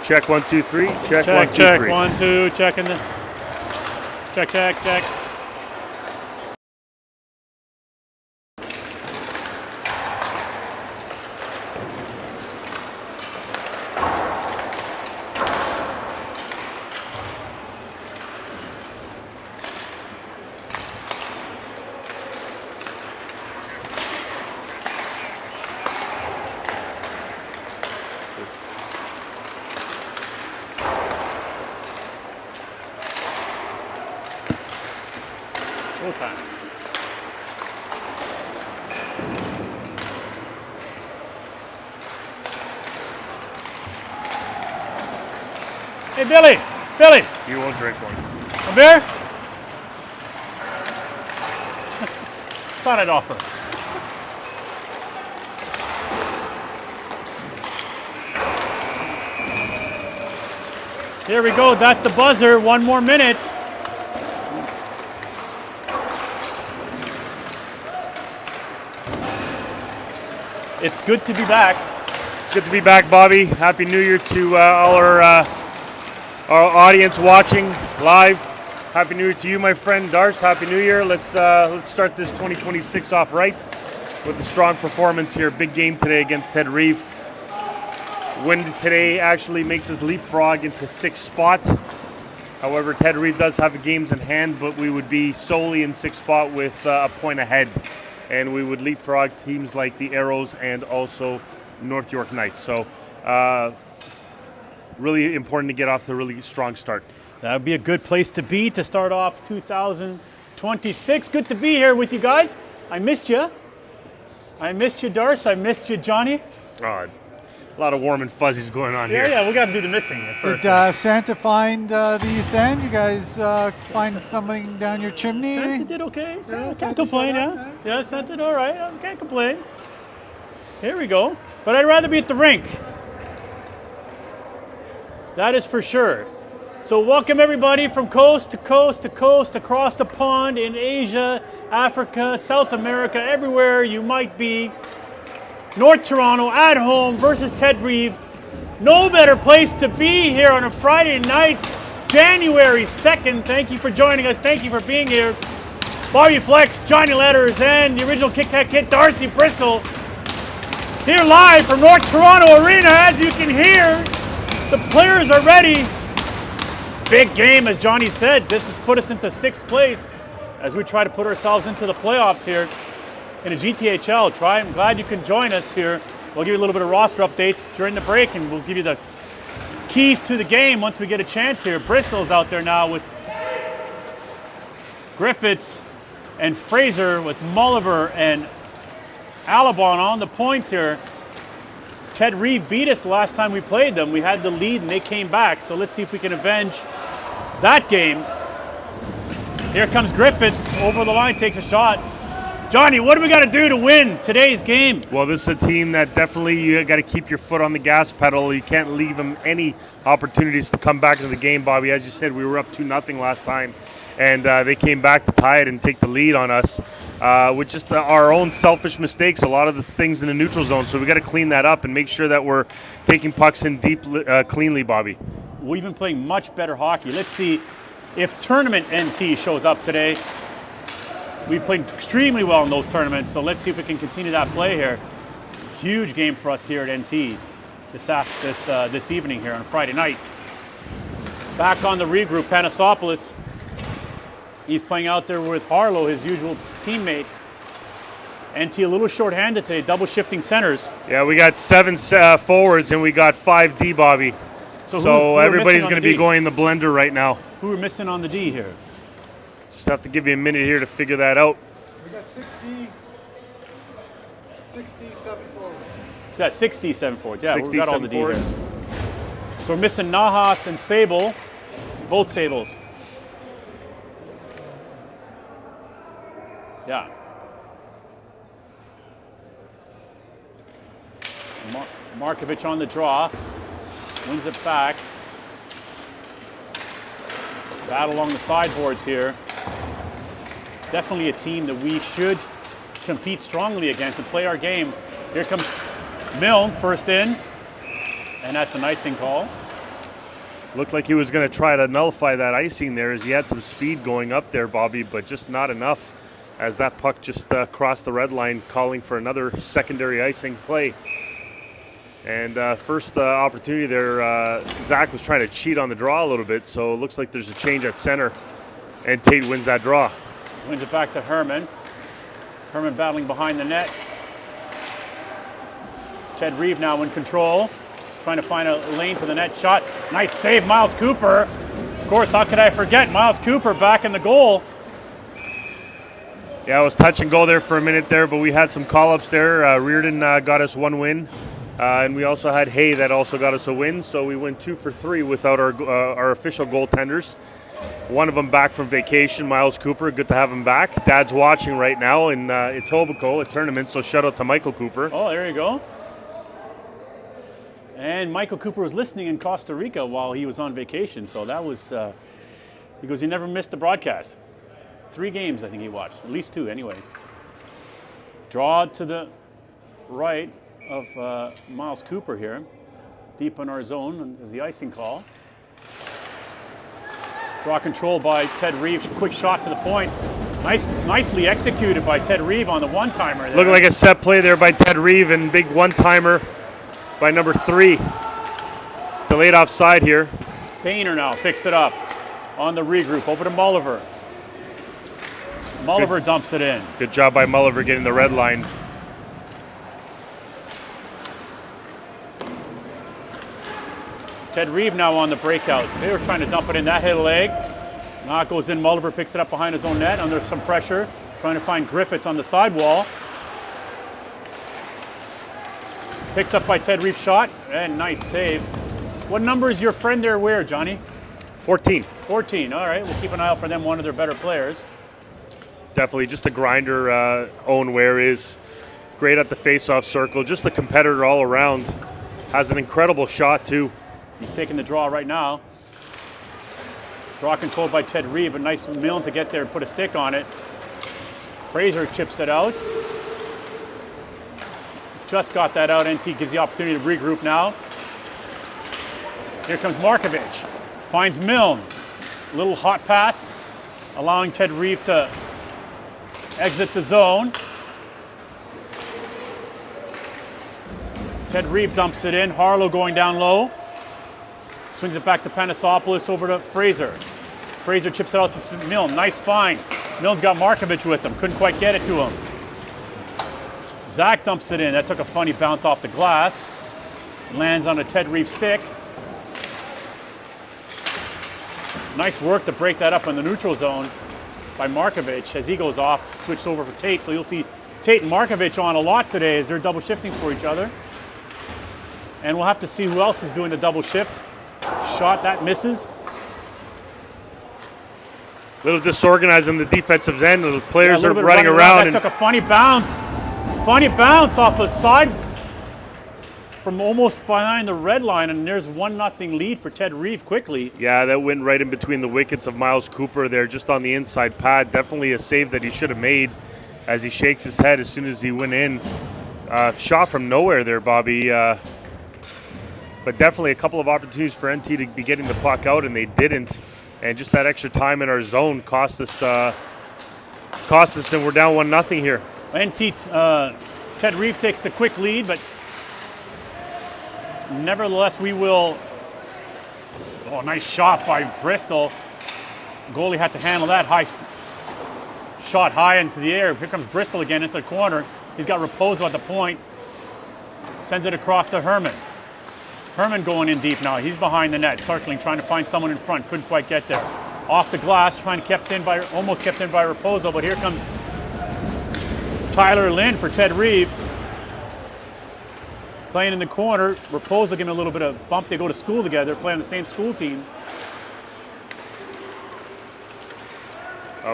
Check 1, 2, 3. Check, Check, 1, 2, check, 3. 1, 2, checking the. Check, check, check. Showtime. Hey, Billy. Billy. You won't drink one. A beer? Thought I'd offer. Here we go. That's the buzzer. 1 more minute. It's good to be back. It's good to be back, Bobby. Happy New Year to all our audience watching live. Happy New Year to you, my friend Darce. Happy New Year. Let's start this 2026 off right with a strong performance here. Big game today against Ted Reeve. Win today actually makes us leapfrog into 6th spot. However, Ted Reeve does have games in hand, but we would be solely in 6th spot with a point ahead. And we would leapfrog teams like the Arrows and also North York Knights. So really important to get off to a really strong start. That would be a good place to be to start off 2026. Good to be here with you guys. I missed you. I missed you, Darce. I missed you, Johnny. A lot of warm and fuzzies going on here. Yeah, we got to do the missing at first. Did Santa find the East End? You guys find something down your chimney? Santa did okay. Santa Santa can't complain, did yeah. nice. Yeah, Santa did all right. I can't complain. Here we go. But I'd rather be at the rink. That is for sure. So welcome everybody from coast to coast to coast, across the pond, in Asia, Africa, South America, everywhere you might be. North Toronto at home versus Ted Reeve. No better place to be here on a Friday night, January 2nd. Thank you for joining us. Thank you for being here. Bobby Flex, Johnny Letters, and the original Kit Kat Kid, Darcy Bristol. Here live from North Toronto Arena. As you can hear, the players are ready. Big game, as Johnny said. This put us into 6th place as we try to put ourselves into the playoffs here in a GTHL. I'm glad you can join us here. We'll give you a little bit of roster updates during the break, and we'll give you the keys to the game once we get a chance here. Bristol's out there now with Griffiths and Fraser, with Mulliver and Alabon on the points here. Ted Reeve beat us the last time we played them. We had the lead and they came back. So let's see if we can avenge that game. Here comes Griffiths over the line, takes a shot. Johnny, what do we got to do to win today's game? Well, this is a team that definitely you got to keep your foot on the gas pedal. You can't leave them any opportunities to come back into the game, Bobby. As you said, we were up 2-0 last time, and they came back to tie it and take the lead on us with just our own selfish mistakes, a lot of the things in the neutral zone. So we got to clean that up and make sure that we're taking pucks in deep cleanly, Bobby. We've been playing much better hockey. Let's see if Tournament NT shows up today. We played extremely well in those tournaments, so let's see if we can continue that play here. Huge game for us here at NT this evening here on Friday night. Back on the regroup, Panasopoulos. He's playing out there with Harlow, his usual teammate. NT a little short-handed today, double shifting centers. Yeah, we got 7 forwards and we got 5 D, Bobby. So everybody's going to be going in the blender right now. Who are missing on the D here? Just have to give you a minute here to figure that out. We got 67 forwards. Is that 67 forwards? Yeah, we got all the D forwards. here. So we're missing Nahas and Sable, both Sables. Yeah. Markovic on the draw, wins it back. Battle along the sideboards here. Definitely a team that we should compete strongly against and play our game. Here comes Milne, first in, and that's an icing call. Looked like he was going to try to nullify that icing there as he had some speed going up there, Bobby, but just not enough as that puck just crossed the red line, calling for another secondary icing play. And first opportunity there, Zach was trying to cheat on the draw a little bit, so it looks like there's a change at center, and Tate wins that draw. Wins it back to Herman. Herman battling behind the net. Ted Reeve now in control, trying to find a lane for the net shot. Nice save, Miles Cooper. Of course, how could I forget Miles Cooper back in the goal? Yeah, it was touch and go there for a minute there, but we had some call-ups there. Reardon got us one win, and we also had Hay that also got us a win, so we went 2 for 3 without our official goaltenders. One of them back from vacation, Miles Cooper. Good to have him back. Dad's watching right now in Etobicoke, a tournament, so shout out to Michael Cooper. Oh, there you go. And Michael Cooper was listening in Costa Rica while he was on vacation, so that was, he goes, he never missed the broadcast. 3 games, I think he watched, at least 2 anyway. Draw to the right of Miles Cooper here, deep in our zone is the icing call. Draw control by Ted Reeve, quick shot to the point. Nicely executed by Ted Reeve on the one-timer there. Looking like a set play there by Ted Reeve, and big one-timer by number 3. Delayed offside here. Boehner now picks it up on the regroup, over to Mulliver. Mulliver dumps it in. Good job by Mulliver getting the red line. Ted Reeve now on the breakout. They were trying to dump it in. That hit a leg. Now it goes in. Mulliver picks it up behind his own net under some pressure. Trying to find Griffiths on the sidewall. Picked up by Ted Reeve's shot. And nice save. What number is your friend there wear, Johnny? 14. 14. All right. We'll keep an eye out for them. One of their better players. Definitely just a grinder. Owen Ware is great at the face-off circle. Just a competitor all around. Has an incredible shot, too. He's taking the draw right now. Draw controlled by Ted Reeve. A nice Milne to get there and put a stick on it. Fraser chips it out. Just got that out. NT gives the opportunity to regroup now. Here comes Markovic. Finds Milne. Little hot pass, allowing Ted Reeve to exit the zone. Ted Reeve dumps it in. Harlow going down low. Swings it back to Panasopoulos over to Fraser. Fraser chips it out to Milne. Nice find. Milne's got Markovic with him. Couldn't quite get it to him. Zach dumps it in. That took a funny bounce off the glass. Lands on a Ted Reeve stick. Nice work to break that up in the neutral zone by Markovic as he goes off, switched over for Tate. So you'll see Tate and Markovic on a lot today as they're double shifting for each other. And we'll have to see who else is doing the double shift. Shot, that misses. A little disorganized on the defensive end. The players are running around. around. That took a funny bounce. Funny bounce off the side from almost behind the red line, and there's 1-0 lead for Ted Reeve quickly. Yeah, that went right in between the wickets of Miles Cooper there, just on the inside pad. Definitely a save that he should have made as he shakes his head as soon as he went in. Shot from nowhere there, Bobby. But definitely a couple of opportunities for NT to be getting the puck out, and they didn't. And just that extra time in our zone cost us, and we're down 1-0 here. NT, Ted Reeve takes a quick lead, but nevertheless we will. Oh, nice shot by Bristol. Goalie had to handle that high shot high into the air. Here comes Bristol again into the corner. He's got Raposo at the point. Sends it across to Herman. Herman going in deep now. He's behind the net, circling, trying to find someone in front. Couldn't quite get there. Off the glass, almost kept in by Raposo, but here comes Tyler Lynn for Ted Reeve. Playing in the corner. Raposo giving a little bit of bump. They go to school together, play on the same school team.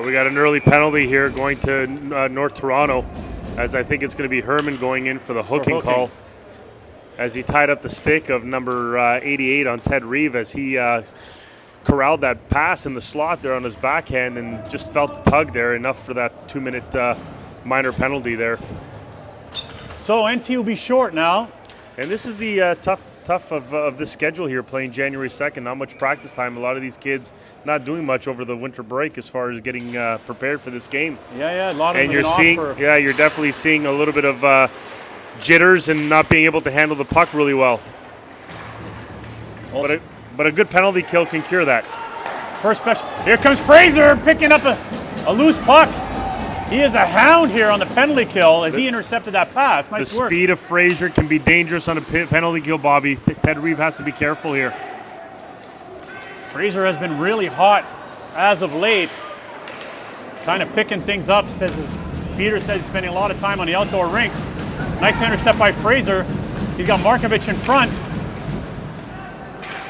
We got an early penalty here going to North Toronto, as I think it's going to be Herman going in for the hooking call, as he tied up the stick of number 88 on Ted Reeve as he corralled that pass in the slot there on his backhand and just felt the tug there, enough for that 2-minute minor penalty there. So NT will be short now. And this is the tough of the schedule here, playing January 2nd. Not much practice time. A lot of these kids not doing much over the winter break as far as getting prepared for this game. Yeah, a lot of and them. You're definitely seeing a little bit of jitters and not being able to handle the puck really well. But a good penalty kill can cure that. First special. Here comes Fraser picking up a loose puck. He is a hound here on the penalty kill as he intercepted that pass. Nice work. The speed of Fraser can be dangerous on a penalty kill, Bobby. Ted Reeve has to be careful here. Fraser has been really hot as of late. Kind of picking things up. Peter says he's spending a lot of time on the outdoor rinks. Nice intercept by Fraser. He's got Markovic in front.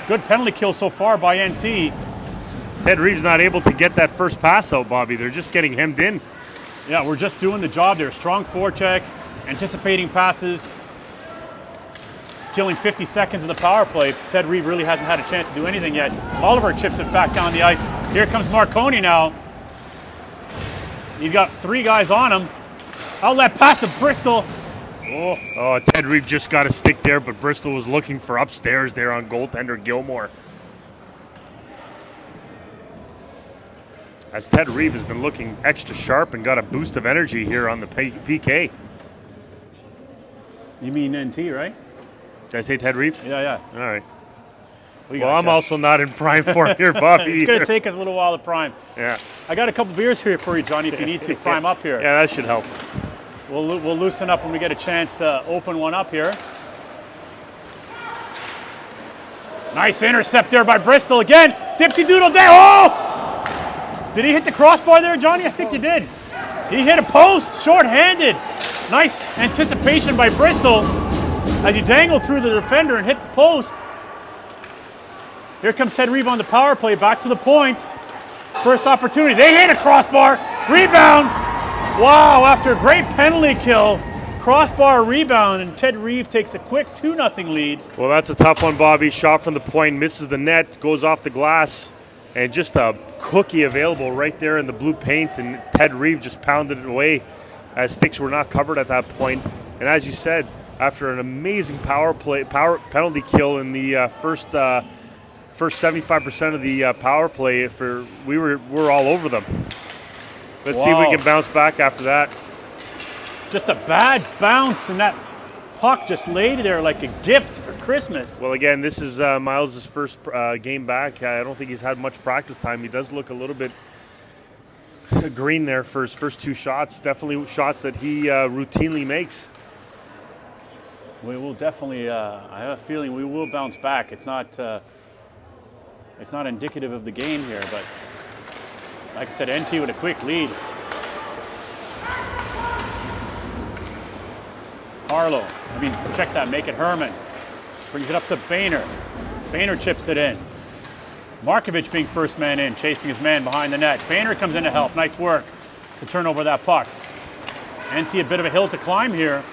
Good penalty kill so far by NT. Ted Reeve's not able to get that first pass out, Bobby. They're just getting hemmed in. Yeah, we're just doing the job there. Strong forecheck, anticipating passes, killing 50 seconds of the power play. Ted Reeve really hasn't had a chance to do anything yet. Oliver chips it back down the ice. Here comes Marconi now. He's got 3 guys on him. Outlet pass to Bristol. Oh, Ted Reeve just got a stick there, but Bristol was looking for upstairs there on goaltender Gilmore. As Ted Reeve has been looking extra sharp and got a boost of energy here on the PK. You mean NT, right? Did I say Ted Reeve? Yeah. All right. Well, I'm also not in prime form here, Bobby. It's going to take us a little while to prime. Yeah. I got a couple beers here for you, Johnny, if you need to prime up here. Yeah, that should help. We'll loosen up when we get a chance to open one up here. Nice intercept there by Bristol again. Dipsy Doodle Day. Oh! Did he hit the crossbar there, Johnny? I think he did. He hit a post, short-handed. Nice anticipation by Bristol as he dangled through the defender and hit the post. Here comes Ted Reeve on the power play, back to the point. First opportunity. They hit a crossbar. Rebound. Wow, after a great penalty kill, crossbar rebound, and Ted Reeve takes a quick 2-0 lead. Well, that's a tough one, Bobby. Shot from the point, misses the net, goes off the glass, and just a cookie available right there in the blue paint, and Ted Reeve just pounded it away as sticks were not covered at that point. And as you said, after an amazing penalty kill in the first 75% of the power play, we're all over them. Let's see if we can bounce back after that. Just a bad bounce, and that puck just laid there like a gift for Christmas. Well, again, this is Miles' first game back. I don't think he's had much practice time. He does look a little bit green there for his first 2 shots. Definitely shots that he routinely makes. We will definitely. I have a feeling we will bounce back. It's not indicative of the game here, but like I said, NT with a quick lead. Harlow. Check that. Make it Herman. Brings it up to Boehner. Boehner chips it in. Markovic being first man in, chasing his man behind the net. Boehner comes in to help. Nice work to turn over that puck. NT a bit of a hill to climb here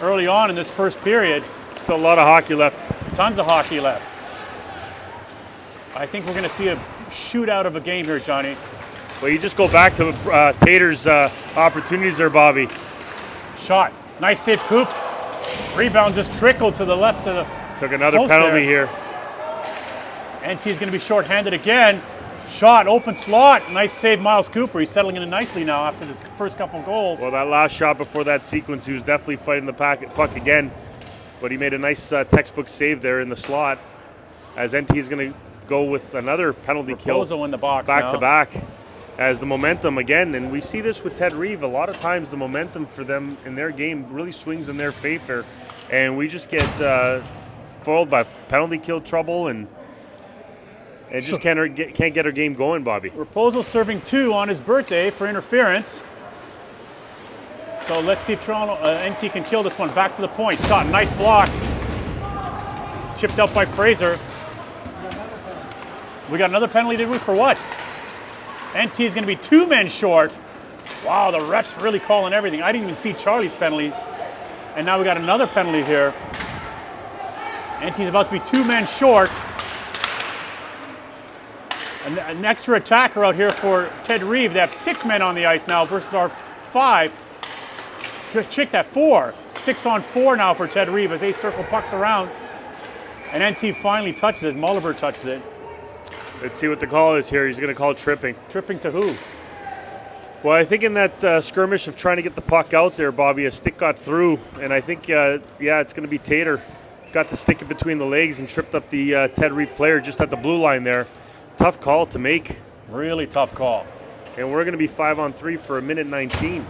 early on in this first period. Still a lot of hockey left. Tons of hockey left. I think we're going to see a shootout of a game here, Johnny. Well, you just go back to Tater's opportunities there, Bobby. Shot. Nice save, Coop. Rebound just trickled to the left of the Took another penalty here. NT is going to be short-handed again. Shot, open slot. Nice save, Miles Cooper. He's settling in nicely now after his first couple goals. Well, that last shot before that sequence, he was definitely fighting the puck again. But he made a nice textbook save there in the slot. As NT is going to go with another penalty kill in the box back to back. As the momentum again, and we see this with Ted Reeve, a lot of times the momentum for them in their game really swings in their favor, and we just get foiled by penalty kill trouble and just can't get our game going, Bobby. Raposo serving 2 on his birthday for interference. So let's see if Toronto NT can kill this one. Back to the point. Shot, nice block. Chipped up by Fraser. We got another penalty, did we? For what? NT is going to be 2 men short. Wow, the ref's really calling everything. I didn't even see Charlie's penalty. And now we got another penalty here. NT is about to be 2 men short. An extra attacker out here for Ted Reeve. They have 6 men on the ice now versus our 5. Just check that 4. 6-on-4 now for Ted Reeve as they circle pucks around. And NT finally touches it. Mulliver touches it. Let's see what the call is here. He's going to call tripping. Tripping to who? Well, I think in that skirmish of trying to get the puck out there, Bobby, a stick got through. And I think, yeah, it's going to be Tater. Got the stick in between the legs and tripped up the Ted Reeve player just at the blue line there. Tough call to make. Really tough call. And we're going to be 5-on-3 for a minute 19.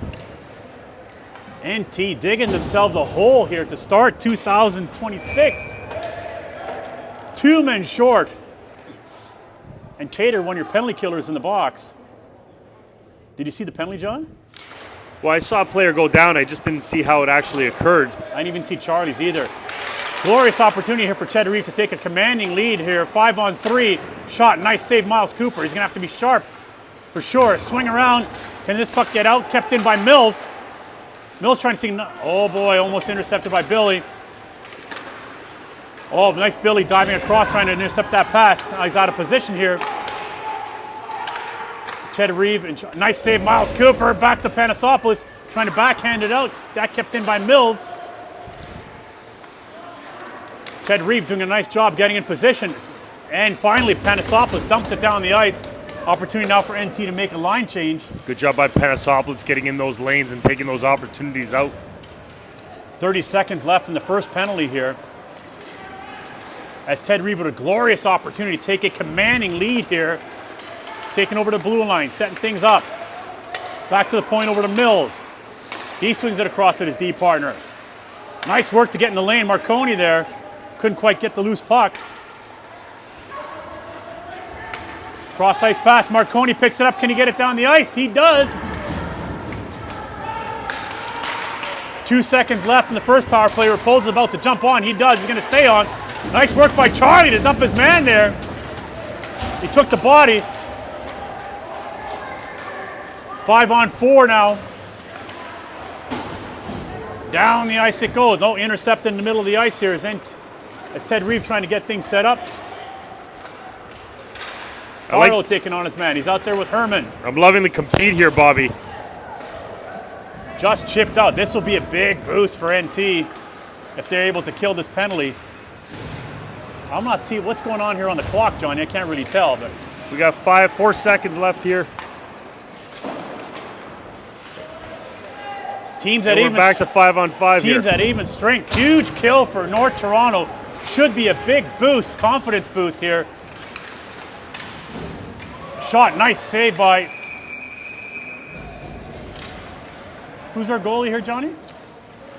NT digging themselves a hole here to start 2026. 2 men short. And Tater, one of your penalty killers in the box. Did you see the penalty, John? Well, I saw a player go down. I just didn't see how it actually occurred. I didn't even see Charlie's either. Glorious opportunity here for Ted Reeve to take a commanding lead here. 5-on-3 shot. Nice save, Miles Cooper. He's going to have to be sharp for sure. Swing around. Can this puck get out? Kept in by Mills. Mills trying to see. Oh boy, almost intercepted by Billy. Oh, nice Billy diving across, trying to intercept that pass. He's out of position here. Ted Reeve, nice save, Miles Cooper. Back to Panasopoulos, trying to backhand it out. That kept in by Mills. Ted Reeve doing a nice job getting in position. And finally, Panasopoulos dumps it down the ice. Opportunity now for NT to make a line change. Good job by Panasopoulos getting in those lanes and taking those opportunities out. 30 seconds left in the first penalty here. As Ted Reeve with a glorious opportunity to take a commanding lead here. Taking over the blue line, setting things up. Back to the point over to Mills. He swings it across at his D partner. Nice work to get in the lane. Marconi there. Couldn't quite get the loose puck. Cross ice pass. Marconi picks it up. Can he get it down the ice? He does. 2 seconds left in the first power play. Raposa's about to jump on. He does. He's going to stay on. Nice work by Charlie to dump his man there. He took the body. 5-on-4 now. Down the ice it goes. No, intercept in the middle of the ice here as Ted Reeve trying to get things set up. Arlo taking on his man. He's out there with Herman. I'm loving the compete here, Bobby. Just chipped out. This will be a big boost for NT if they're able to kill this penalty. I'm not seeing what's going on here on the clock, Johnny. I can't really tell, but we got 4 seconds left here. Teams at even, back to 5-on-5 here. Teams at even strength. Huge kill for North Toronto. Should be a big boost, confidence boost here. Shot, nice save by. Who's our goalie here, Johnny?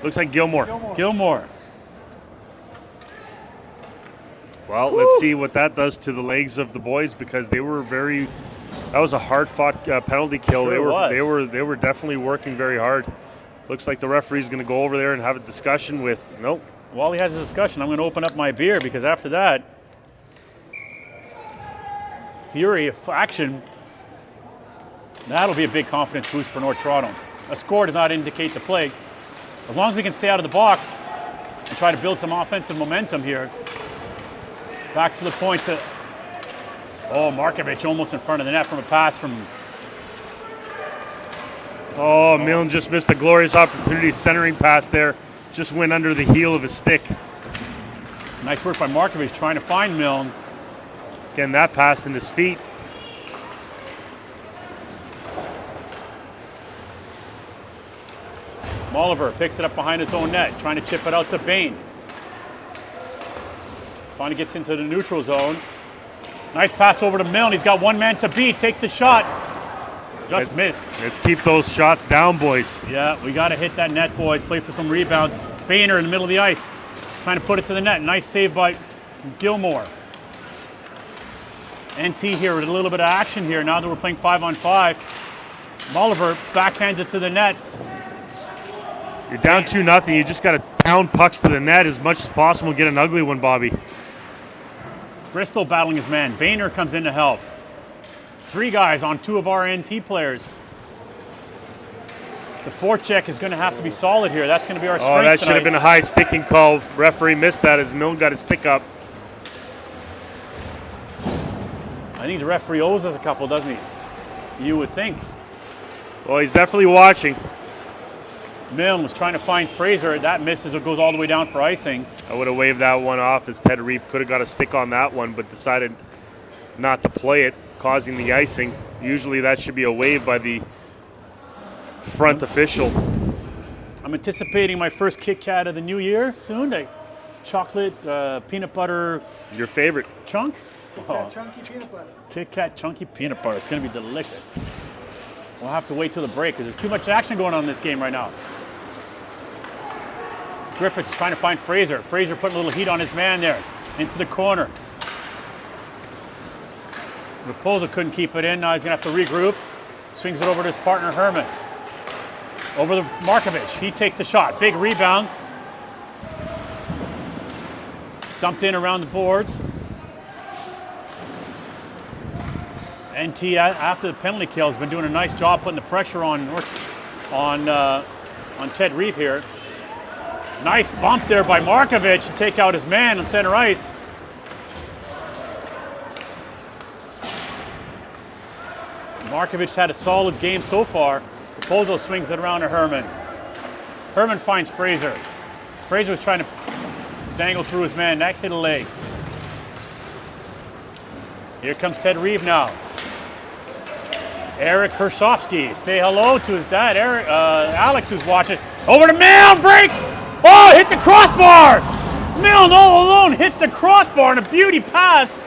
Looks like Gilmore. Gilmore. Well, let's see what that does to the legs of the boys because they were very. That was a hard-fought penalty kill. Sure they were definitely working very hard. Looks like the referee's going to go over there and have a discussion with. Nope. While he has a discussion, I'm going to open up my beer because after that, fury of action. That'll be a big confidence boost for North Toronto. A score does not indicate the play. As long as we can stay out of the box and try to build some offensive momentum here. Back to the point to. Oh, Markovic almost in front of the net from a pass from. Oh, Milne just missed a glorious opportunity. Centering pass there. Just went under the heel of his stick. Nice work by Markovic trying to find Milne. Again, that pass in his feet. Mulliver picks it up behind his own net, trying to chip it out to Bain. Finally gets into the neutral zone. Nice pass over to Milne. He's got one man to beat. Takes a shot. Just missed. Let's keep those shots down, boys. Yeah, we got to hit that net, boys. Play for some rebounds. Boehner in the middle of the ice, trying to put it to the net. Nice save by Gilmore. NT here with a little bit of action here now that we're playing 5-on-5. Mulliver backhands it to the net. You're down 2-0. You just got to pound pucks to the net as much as possible. Get an ugly one, Bobby. Bristol battling his man. Boehner comes in to help. 3 guys on 2 of our NT players. The forecheck is going to have to be solid here. That's going to be our strength that should have been a high sticking call. Referee missed that as Milne got his stick up. I think the referee owes us a couple, doesn't he? You would think. Well, he's definitely watching. Milne was trying to find Fraser. That misses. It goes all the way down for icing. I would have waved that one off as Ted Reeve could have got a stick on that one, but decided not to play it, causing the icing. Usually that should be a wave by the front official. I'm anticipating my first Kit Kat of the new year soon. Like chocolate, peanut butter. Your favorite? Chunk? Kit Kat chunky peanut butter. Kit Kat chunky peanut butter. It's going to be delicious. We'll have to wait till the break because there's too much action going on in this game right now. Griffiths trying to find Fraser. Fraser putting a little heat on his man there. Into the corner. Raposo couldn't keep it in. Now he's going to have to regroup. Swings it over to his partner, Herman. Over to Markovic. He takes the shot. Big rebound. Dumped in around the boards. NT, after the penalty kill, has been doing a nice job putting the pressure on Ted Reeve here. Nice bump there by Markovic to take out his man on center ice. Markovic had a solid game so far. Raposo swings it around to Herman. Herman finds Fraser. Fraser was trying to dangle through his man. That hit a leg. Here comes Ted Reeve now. Eric Hershofsky. Say hello to his dad, Alex, who's watching. Over to Milne, break! Oh, hit the crossbar! Milne all alone hits the crossbar and a beauty pass.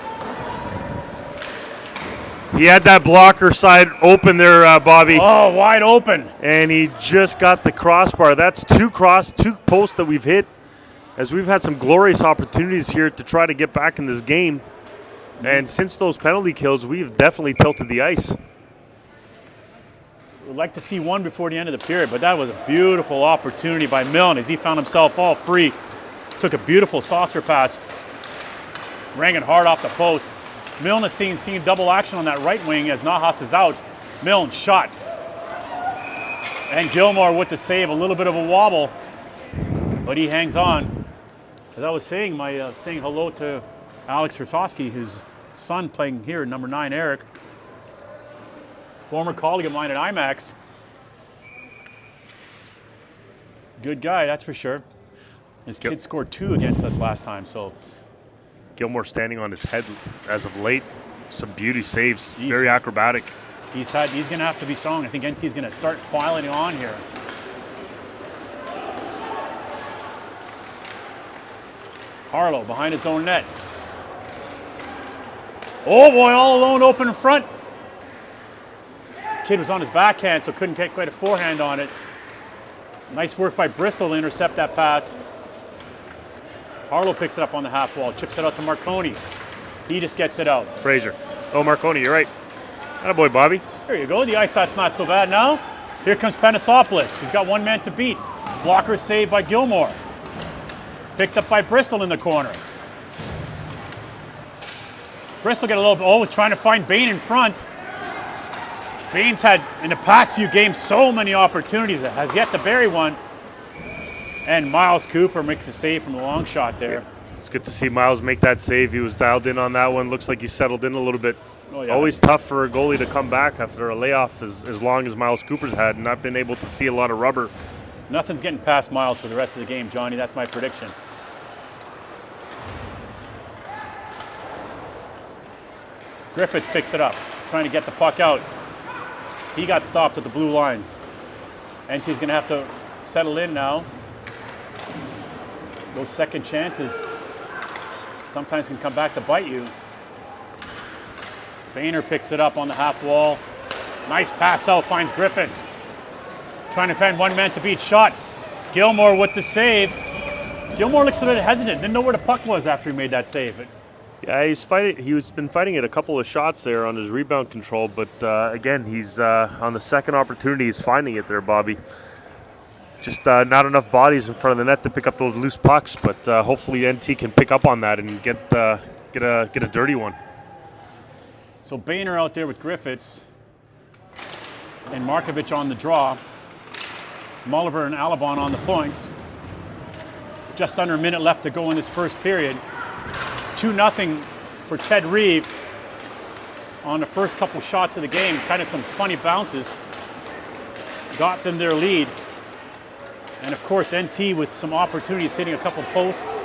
He had that blocker side open there, Bobby. Oh, wide open. And he just got the crossbar. That's two posts that we've hit, as we've had some glorious opportunities here to try to get back in this game. And since those penalty kills, we've definitely tilted the ice. We'd like to see one before the end of the period, but that was a beautiful opportunity by Milne as he found himself all free. Took a beautiful saucer pass. Rang it hard off the post. Milne is seeing double action on that right wing as Nahas is out. Milne shot. And Gilmore with the save, a little bit of a wobble, but he hangs on. As I was saying, saying hello to Alex Hershofsky, his son playing here, number 9, Eric. Former colleague of mine at IMAX. Good guy, that's for sure. His kid scored 2 against us last time, so. Gilmore standing on his head as of late. Some beauty saves, very acrobatic. He's going to have to be strong. I think NT's going to start piling on here. Harlow behind his own net. Oh boy, all alone open in front. Kid was on his backhand, so couldn't get quite a forehand on it. Nice work by Bristol to intercept that pass. Harlow picks it up on the half wall, chips it out to Marconi. He just gets it out. Fraser. Oh, Marconi, you're right. Attaboy, Bobby. There you go. The ice shot's not so bad now. Here comes Panosopoulos. He's got one man to beat. Blocker saved by Gilmore. Picked up by Bristol in the corner. Bristol got a little, trying to find Bain in front. Bain's had, in the past few games, so many opportunities. Has yet to bury one. And Miles Cooper makes a save from the long shot there. Yeah. It's good to see Miles make that save. He was dialed in on that one. Looks like he settled in a little bit. Oh, yeah. Always tough for a goalie to come back after a layoff as long as Miles Cooper's had, and not been able to see a lot of rubber. Nothing's getting past Miles for the rest of the game, Johnny. That's my prediction. Griffiths picks it up, trying to get the puck out. He got stopped at the blue line. NT's going to have to settle in now. Those second chances sometimes can come back to bite you. Boehner picks it up on the half wall. Nice pass out, finds Griffiths. Trying to find one man to beat shot. Gilmore with the save. Gilmore looks a bit hesitant. Didn't know where the puck was after he made that save. Yeah, he's been fighting it a couple of shots there on his rebound control, but again, he's on the second opportunity, he's finding it there, Bobby. Just not enough bodies in front of the net to pick up those loose pucks, but hopefully NT can pick up on that and get a dirty one. So Boehner out there with Griffiths and Markovic on the draw. Mulliver and Alabon on the points. Just under a minute left to go in this first period. 2-0 for Ted Reeve on the first couple shots of the game. Kind of some funny bounces. Got them their lead. And of course, NT with some opportunities hitting a couple posts.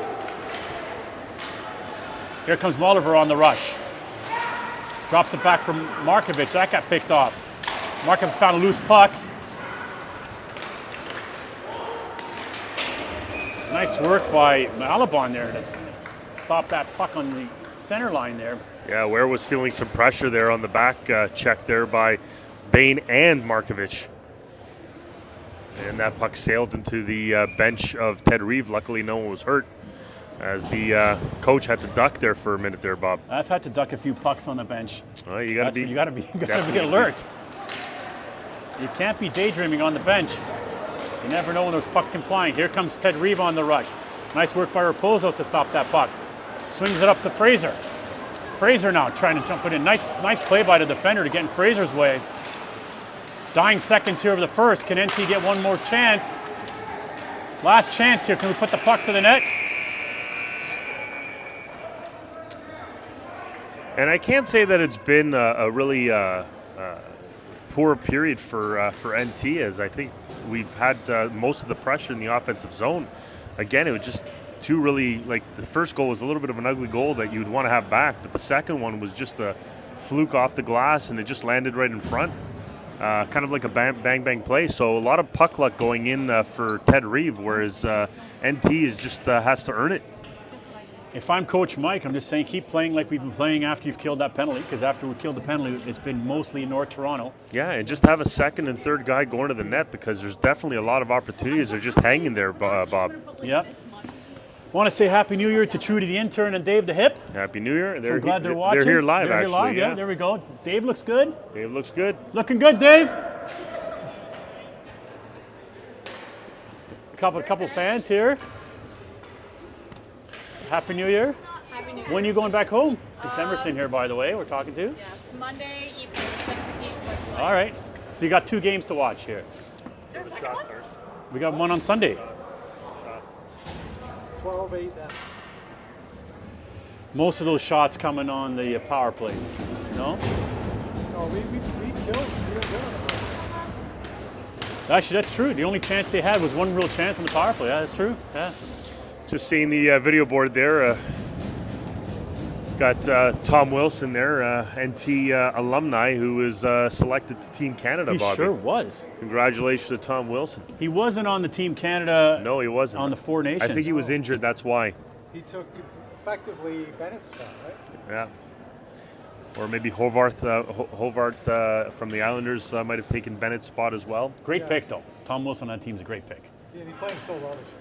Here comes Mulliver on the rush. Drops it back from Markovic. That got picked off. Markovic found a loose puck. Nice work by Malabon there to stop that puck on the center line there. Yeah, Ware was feeling some pressure there on the back check there by Bain and Markovic. And that puck sailed into the bench of Ted Reeve. Luckily, no one was hurt, as the coach had to duck there for a minute there, Bob. I've had to duck a few pucks on the bench. Well, you got to be alert. You can't be daydreaming on the bench. You never know when those pucks can fly. Here comes Ted Reeve on the rush. Nice work by Raposo to stop that puck. Swings it up to Fraser. Fraser now trying to jump it in. Nice play by the defender to get in Fraser's way. Dying seconds here of the first. Can NT get one more chance? Last chance here. Can we put the puck to the net? And I can't say that it's been a really poor period for NT, as I think we've had most of the pressure in the offensive zone. Again, it was just two really, like the first goal was a little bit of an ugly goal that you'd want to have back, but the second one was just a fluke off the glass and it just landed right in front. Kind of like a bang play. So a lot of puck luck going in for Ted Reeve, whereas NT is just has to earn it. If I'm Coach Mike, I'm just saying keep playing like we've been playing after you've killed that penalty, because after we killed the penalty, it's been mostly North Toronto. Yeah, and just have a second and third guy going to the net, because there's definitely a lot of opportunities. They're just hanging there, Bob. Yep. Want to say Happy New Year to Trudy the intern and Dave the hip. Happy New Year. So glad they're watching. They're here live, they're actually. Here live, yeah, there we go. Dave looks good. Dave looks good. Looking good, Dave. Couple fans here. Happy New Year. Happy New Year. When are you going back home? It's Emerson here, by the way, we're talking to. Yes, Monday evening. All right. So you got 2 games to watch here. Is there a second one? We got one on Sunday. 12-8 then. Most of those shots coming on the power plays. No? No, we killed. We were good on the first. Actually, that's true. The only chance they had was one real chance on the power play. Yeah, that's true. Yeah. Just seeing the video board there. Got Tom Wilson there, NT alumni, who was selected to Team Canada, He Bobby. sure was. Congratulations to Tom Wilson. He wasn't on the Team Canada. No, he wasn't. On the Four Nations. I think he was injured, that's why. He took effectively Bennett's spot, right? Yeah. Or maybe Hovart from the Islanders might have taken Bennett's spot as well. Great pick, though. Tom Wilson on that team's a great pick. Yeah, he's playing so well this year.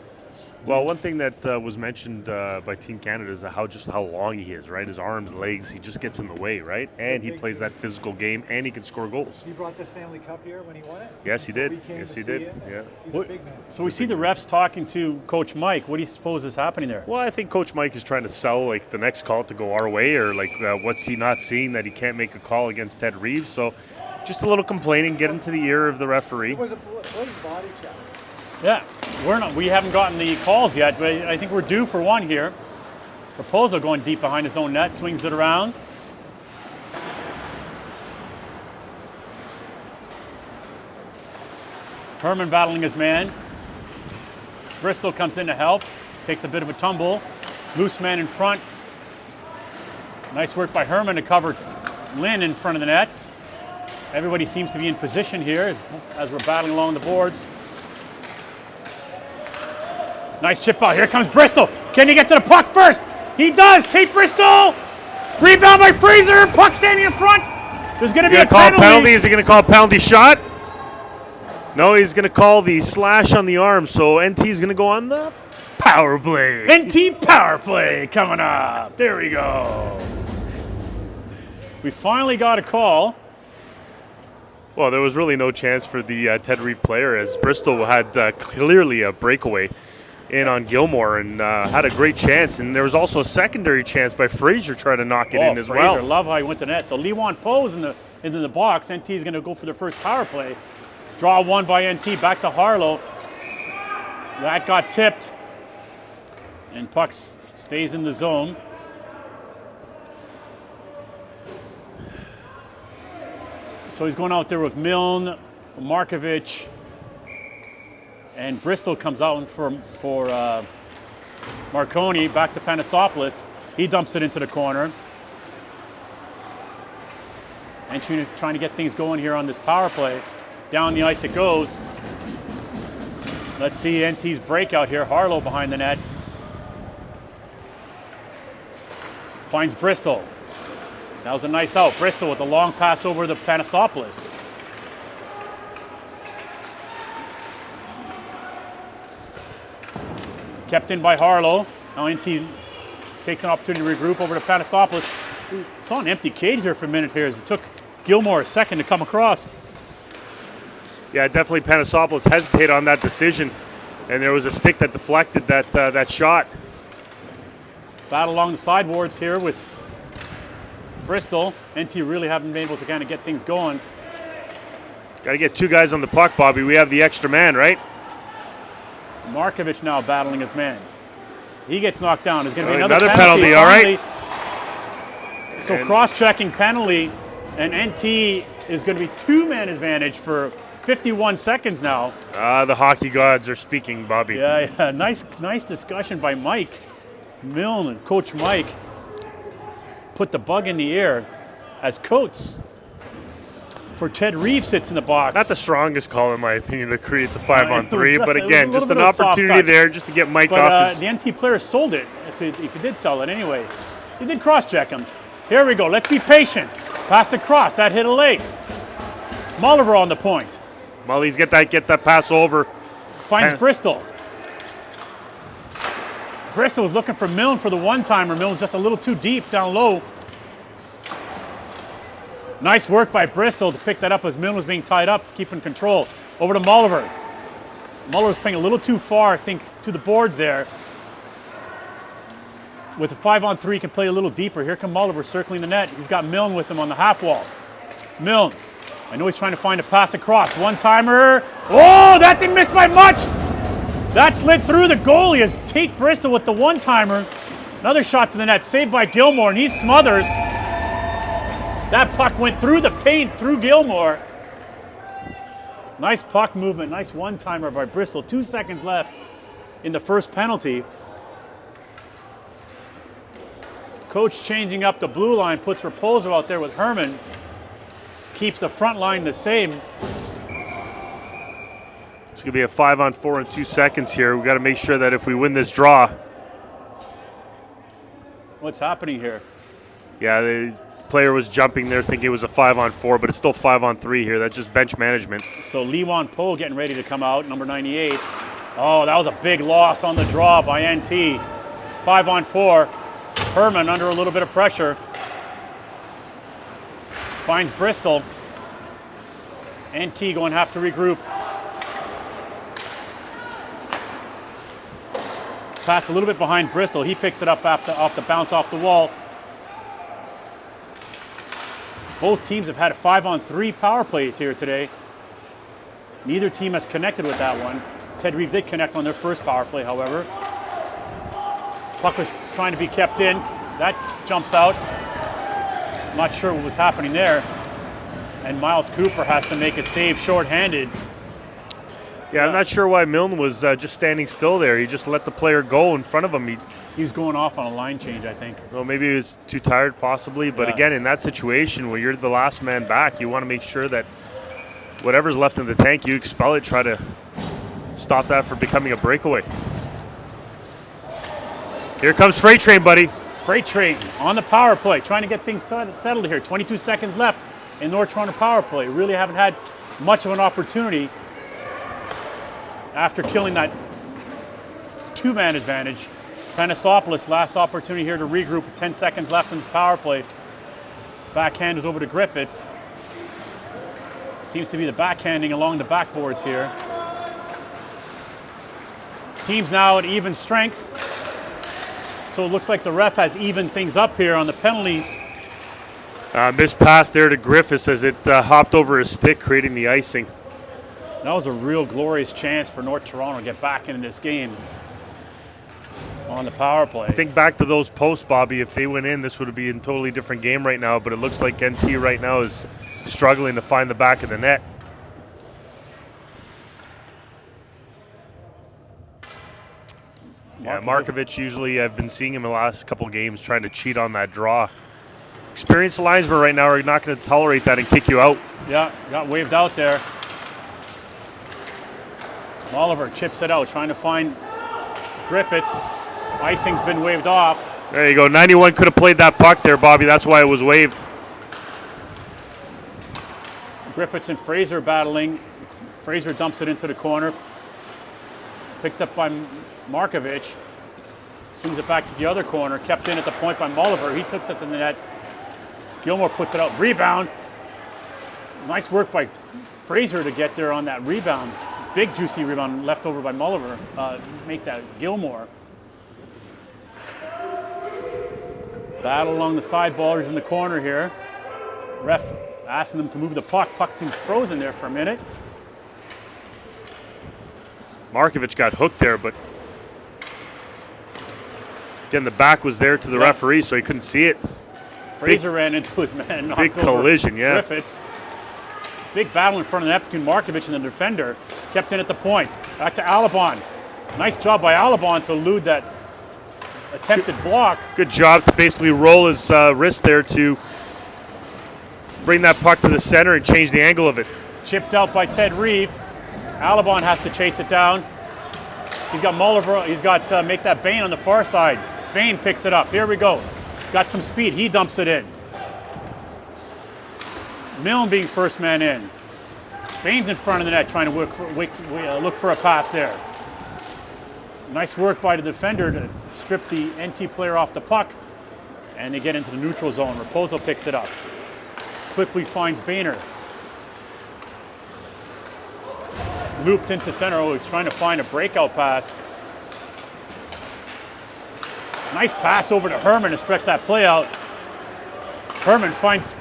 Well, one thing that was mentioned by Team Canada is how long he is, right? His arms, legs, he just gets in the way, right? And he plays that physical game, and he can score goals. He brought the Stanley Cup here when he won it. Yes, he did. We came Yes, to he see did. him, and Yeah. He's a big man. So we see the refs talking to Coach Mike. What do you suppose is happening there? Well, I think Coach Mike is trying to sell like the next call to go our way, or like what's he not seeing that he can't make a call against Ted Reeve? So just a little complaining, get into the ear of the referee. It was a blatant body check. Yeah, we haven't gotten the calls yet, but I think we're due for one here. Raposo going deep behind his own net, swings it around. Herman battling his man. Bristol comes in to help, takes a bit of a tumble. Loose man in front. Nice work by Herman to cover Lynn in front of the net. Everybody seems to be in position here as we're battling along the boards. Nice chip out. Here comes Bristol. Can he get to the puck first? He does. Tate Bristol. Rebound by Fraser. Puck standing in front. There's going to be a penalty. Is he going to call a penalty shot? No, he's going to call the slash on the arm. So NT is going to go on the power play. NT power play coming up. There we go. We finally got a call. Well, there was really no chance for the Ted Reeve player, as Bristol had clearly a breakaway in on Gilmore and had a great chance. And there was also a secondary chance by Fraser trying to knock it in as Fraser, well. love how he went to net. So Lewan Poe's into the box. NT is going to go for their first power play. Draw one by NT, back to Harlow. That got tipped. And puck stays in the zone. So he's going out there with Milne, Markovic, And Bristol comes out for Marconi, back to Panasopoulos. He dumps it into the corner. And trying to get things going here on this power play. Down the ice it goes. Let's see NT's breakout here. Harlow behind the net. Finds Bristol. That was a nice out. Bristol with a long pass over to Panasopoulos. Kept in by Harlow. Now NT takes an opportunity to regroup over to Panasopoulos. Saw an empty cage there for a minute here as it took Gilmore a second to come across. Yeah, definitely Panasopoulos hesitated on that decision, and there was a stick that deflected that shot. Battle along the sideboards here with Bristol. NT really haven't been able to kind of get things going. Got to get two guys on the puck, Bobby. We have the extra man, right? Markovic now battling his man. He gets knocked down. There's going to be another penalty, all right. So cross-checking penalty, and NT is going to be two-man advantage for 51 seconds now. The hockey gods are speaking, Bobby. Yeah. Nice discussion by Mike Milne and Coach Mike. Put the bug in the air as Coates for Ted Reeve sits in the box. Not the strongest call, in my opinion, to create the 5-on-3, but it again, was just an opportunity there just to get Mike off his... the NT player sold it, if he did sell it anyway. He did cross-check him. Here we go. Let's be patient. Pass across. That hit a late. Molliver on the point. Mully's get that pass over. Finds Bristol. Bristol was looking for Milne for the one-timer. Milne's just a little too deep down low. Nice work by Bristol to pick that up as Milne was being tied up, keeping control. Over to Molliver. Molliver's playing a little too far, I think, to the boards there. With a 5-on-3, he can play a little deeper. Here come Molliver circling the net. He's got Milne with him on the half wall. Milne. I know he's trying to find a pass across. One-timer. Oh, that didn't miss by much. That slid through the goalie as Tate Bristol with the one-timer. Another shot to the net, saved by Gilmore, and he smothers. That puck went through the paint, through Gilmore. Nice puck movement, nice one-timer by Bristol. 2 seconds left in the first penalty. Coach changing up the blue line, puts Raposo out there with Herman. Keeps the front line the same. It's going to be a 5-on-4 in 2 seconds here. We've got to make sure that if we win this draw. What's happening here? Yeah, the player was jumping there thinking it was a 5-on-4, but it's still 5-on-3 here. That's just bench management. So Lee Wan Po getting ready to come out, number 98. Oh, that was a big loss on the draw by NT. 5-on-4. Herman under a little bit of pressure. Finds Bristol. NT going to have to regroup. Pass a little bit behind Bristol. He picks it up off the bounce off the wall. Both teams have had a 5-on-3 power play here today. Neither team has connected with that one. Ted Reeve did connect on their first power play, however. Puck was trying to be kept in. That jumps out. Not sure what was happening there. And Miles Cooper has to make a save shorthanded. Yeah, I'm not sure why Milne was just standing still there. He just let the player go in front of him. He was going off on a line change, I think. Well, maybe he was too tired, possibly. But again, in that situation where you're the last man back, you want to make sure that whatever's left in the tank, you expel it, try to stop that from becoming a breakaway. Here comes Freight Train, buddy. Freight Train on the power play, trying to get things settled here. 22 seconds left in North Toronto power play. Really haven't had much of an opportunity after killing that two-man advantage. Panasopoulos, last opportunity here to regroup with 10 seconds left in this power play. Backhand is over to Griffiths. Seems to be the backhanding along the backboards here. Teams now at even strength. So it looks like the ref has evened things up here on the penalties. Missed pass there to Griffiths as it hopped over his stick, creating the icing. That was a real glorious chance for North Toronto to get back into this game on the power play. I think back to those posts, Bobby. If they went in, this would be a totally different game right now, but it looks like NT right now is struggling to find the back of the net. Yeah, Markovic usually, I've been seeing him in the last couple of games trying to cheat on that draw. Experienced linesmen right now are not going to tolerate that and kick you out. Yeah, got waved out there. Oliver chips it out, trying to find Griffiths. Icing's been waved off. There you go. 91 could have played that puck there, Bobby. That's why it was waved. Griffiths and Fraser battling. Fraser dumps it into the corner. Picked up by Markovic. Swings it back to the other corner. Kept in at the point by Molliver. He takes it to the net. Gilmore puts it out. Rebound. Nice work by Fraser to get there on that rebound. Big juicy rebound left over by Molliver. Make that Gilmore. Battle along the side ballers in the corner here. Ref asking them to move the puck. Puck seems frozen there for a minute. Markovic got hooked there, but again, the back was there to the referee, so he couldn't see it. Fraser ran into his man. Big collision, yeah. Griffiths. Big battle in front of the net between Markovic and the defender. Kept in at the point. Back to Alabon. Nice job by Alabon to elude that attempted block. Good job to basically roll his wrist there to bring that puck to the center and change the angle of it. Chipped out by Ted Reeve. Alabon has to chase it down. He's got Molliver. He's got make that Bain on the far side. Bain picks it up. Here we go. Got some speed. He dumps it in. Milne being first man in. Bain's in front of the net trying to look for a pass there. Nice work by the defender to strip the NT player off the puck. And they get into the neutral zone. Raposo picks it up. Quickly finds Boehner. Looped into center. Oh, he's trying to find a breakout pass. Nice pass over to Herman to stretch that play out. Herman finds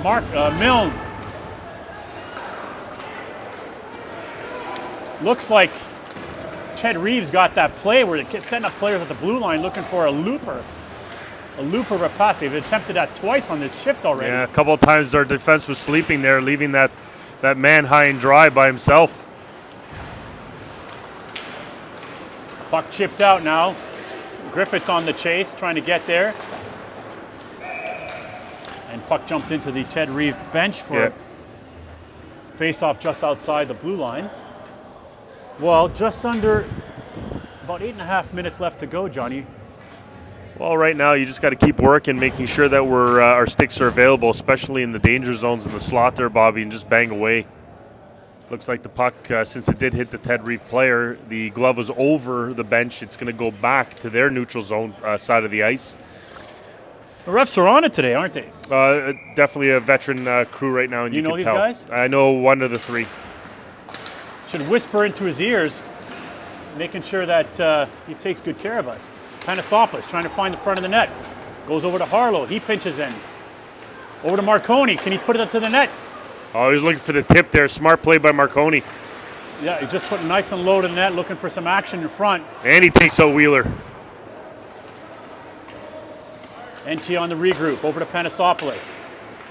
Milne. Looks like Ted Reeves got that play where they're setting up players at the blue line looking for a looper. A looper of a pass. They've attempted that twice on this shift already. Yeah, a couple of times our defense was sleeping there, leaving that man high and dry by himself. Puck chipped out now. Griffiths on the chase, trying to get there. And puck jumped into the Ted Reeve bench for face-off just outside the blue line. Well, just under about 8.5 minutes left to go, Johnny. Well, right now you just got to keep working, making sure that our sticks are available, especially in the danger zones in the slot there, Bobby, and just bang away. Looks like the puck, since it did hit the Ted Reeve player, the glove was over the bench. It's going to go back to their neutral zone side of the ice. The refs are on it today, aren't they? Definitely a veteran crew right now, and you know can these tell. guys? I know one of the three. Should whisper into his ears, making sure that he takes good care of us. Panosopoulos trying to find the front of the net. Goes over to Harlow. He pinches in. Over to Marconi. Can he put it up to the net? Oh, he was looking for the tip there. Smart play by Marconi. Yeah, he just put nice and low to the net, looking for some action in front. And he takes out Wheeler. NT on the regroup. Over to Panosopoulos.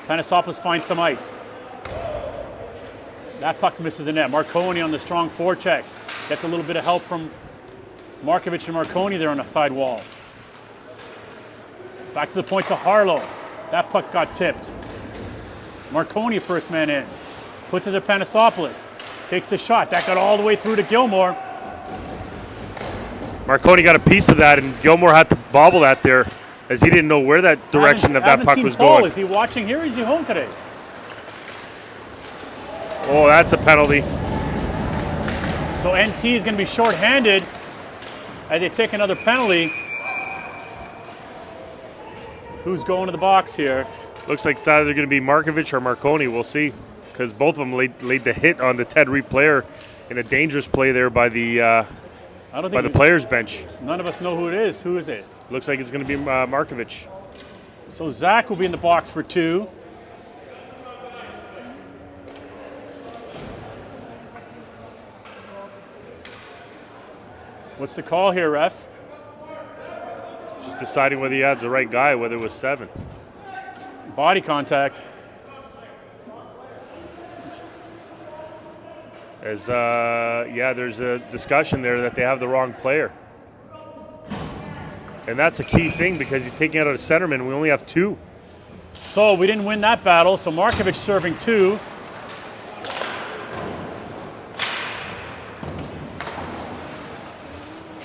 Panosopoulos finds some ice. That puck misses the net. Marconi on the strong forecheck. Gets a little bit of help from Markovic and Marconi there on the side wall. Back to the point to Harlow. That puck got tipped. Marconi first man in. Puts it to Panosopoulos. Takes the shot. That got all the way through to Gilmore. Marconi got a piece of that, and Gilmore had to bobble that there, as he didn't know where that direction of that puck was Paul. going. Is he watching here or is he home today? Oh, that's a penalty. So NT is going to be shorthanded as they take another penalty. Who's going to the box here? Looks like it's either going to be Markovic or Marconi. We'll see, because both of them laid the hit on the Ted Reeve player in a dangerous play there by the players' bench. None of us know who it is. Who is it? Looks like it's going to be Markovic. So Zach will be in the box for 2. What's the call here, ref? Just deciding whether he had the right guy, whether it was 7. Body contact. As there's a discussion there that they have the wrong player. And that's a key thing because he's taking out a centerman. And we only have 2. So we didn't win that battle. So Markovic serving 2.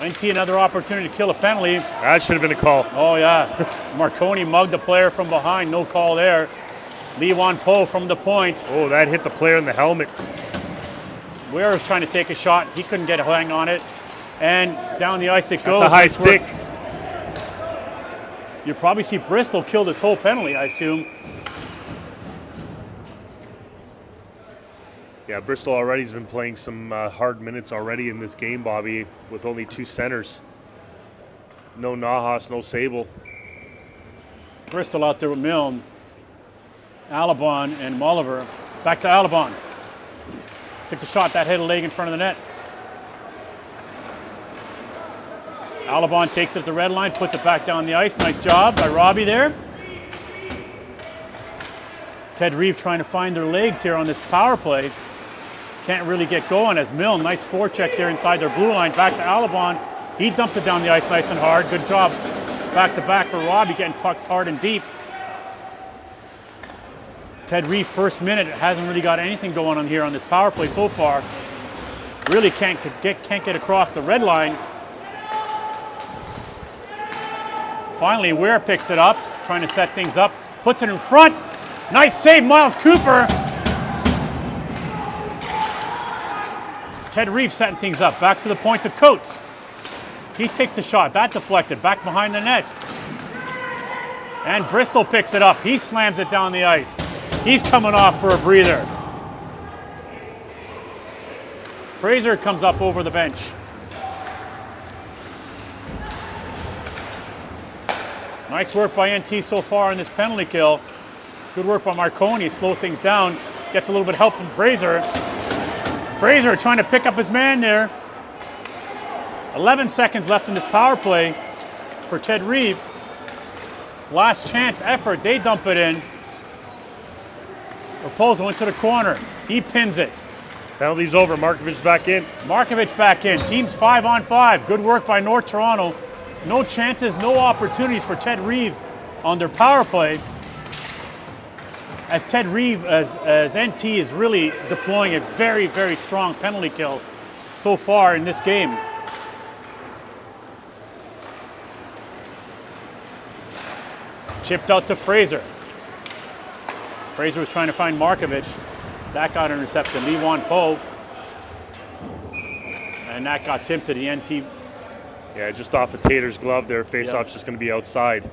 NT another opportunity to kill a penalty. That should have been a call. Oh yeah, Marconi mugged the player from behind. No call there. Lee Wan Po from the point. Oh, that hit the player in the helmet. Ware was trying to take a shot. He couldn't get a hang on it. And down the ice it goes. That's a high stick. You'll probably see Bristol kill this whole penalty, I assume. Yeah, Bristol already has been playing some hard minutes already in this game, Bobby, with only 2 centers. No Nahas, no Sable. Bristol out there with Milne, Alabon, and Molliver. Back to Alabon. Took the shot, that hit a leg in front of the net. Alabon takes it at the red line, puts it back down the ice. Nice job by Robbie there. Ted Reeve trying to find their legs here on this power play. Can't really get going as Milne, nice forecheck there inside their blue line. Back to Alabon. He dumps it down the ice nice and hard. Good job back to back for Robbie, getting pucks hard and deep. Ted Reeve, first minute, hasn't really got anything going on here on this power play so far. Really can't get across the red line. Finally, Ware picks it up, trying to set things up, puts it in front. Nice save, Miles Cooper. Ted Reeve setting things up, back to the point to Coates. He takes a shot, that deflected, back behind the net. And Bristol picks it up, he slams it down the ice. He's coming off for a breather. Fraser comes up over the bench. Nice work by NT so far in this penalty kill. Good work by Marconi, slow things down. Gets a little bit of help from Fraser. Fraser trying to pick up his man there. 11 seconds left in this power play for Ted Reeve. Last chance effort, they dump it in. Raposo into the corner, he pins it. Penalty's over, Markovic back in. Markovic back in, team's 5-on-5. Good work by North Toronto. No chances, no opportunities for Ted Reeve on their power play. As Ted Reeve, as NT is really deploying a very, very strong penalty kill so far in this game. Chipped out to Fraser. Fraser was trying to find Markovic. That got intercepted. Lee Wan Po. And that got tipped to the NT. Yeah, just off of Tater's glove there. Face-off's just going to be outside.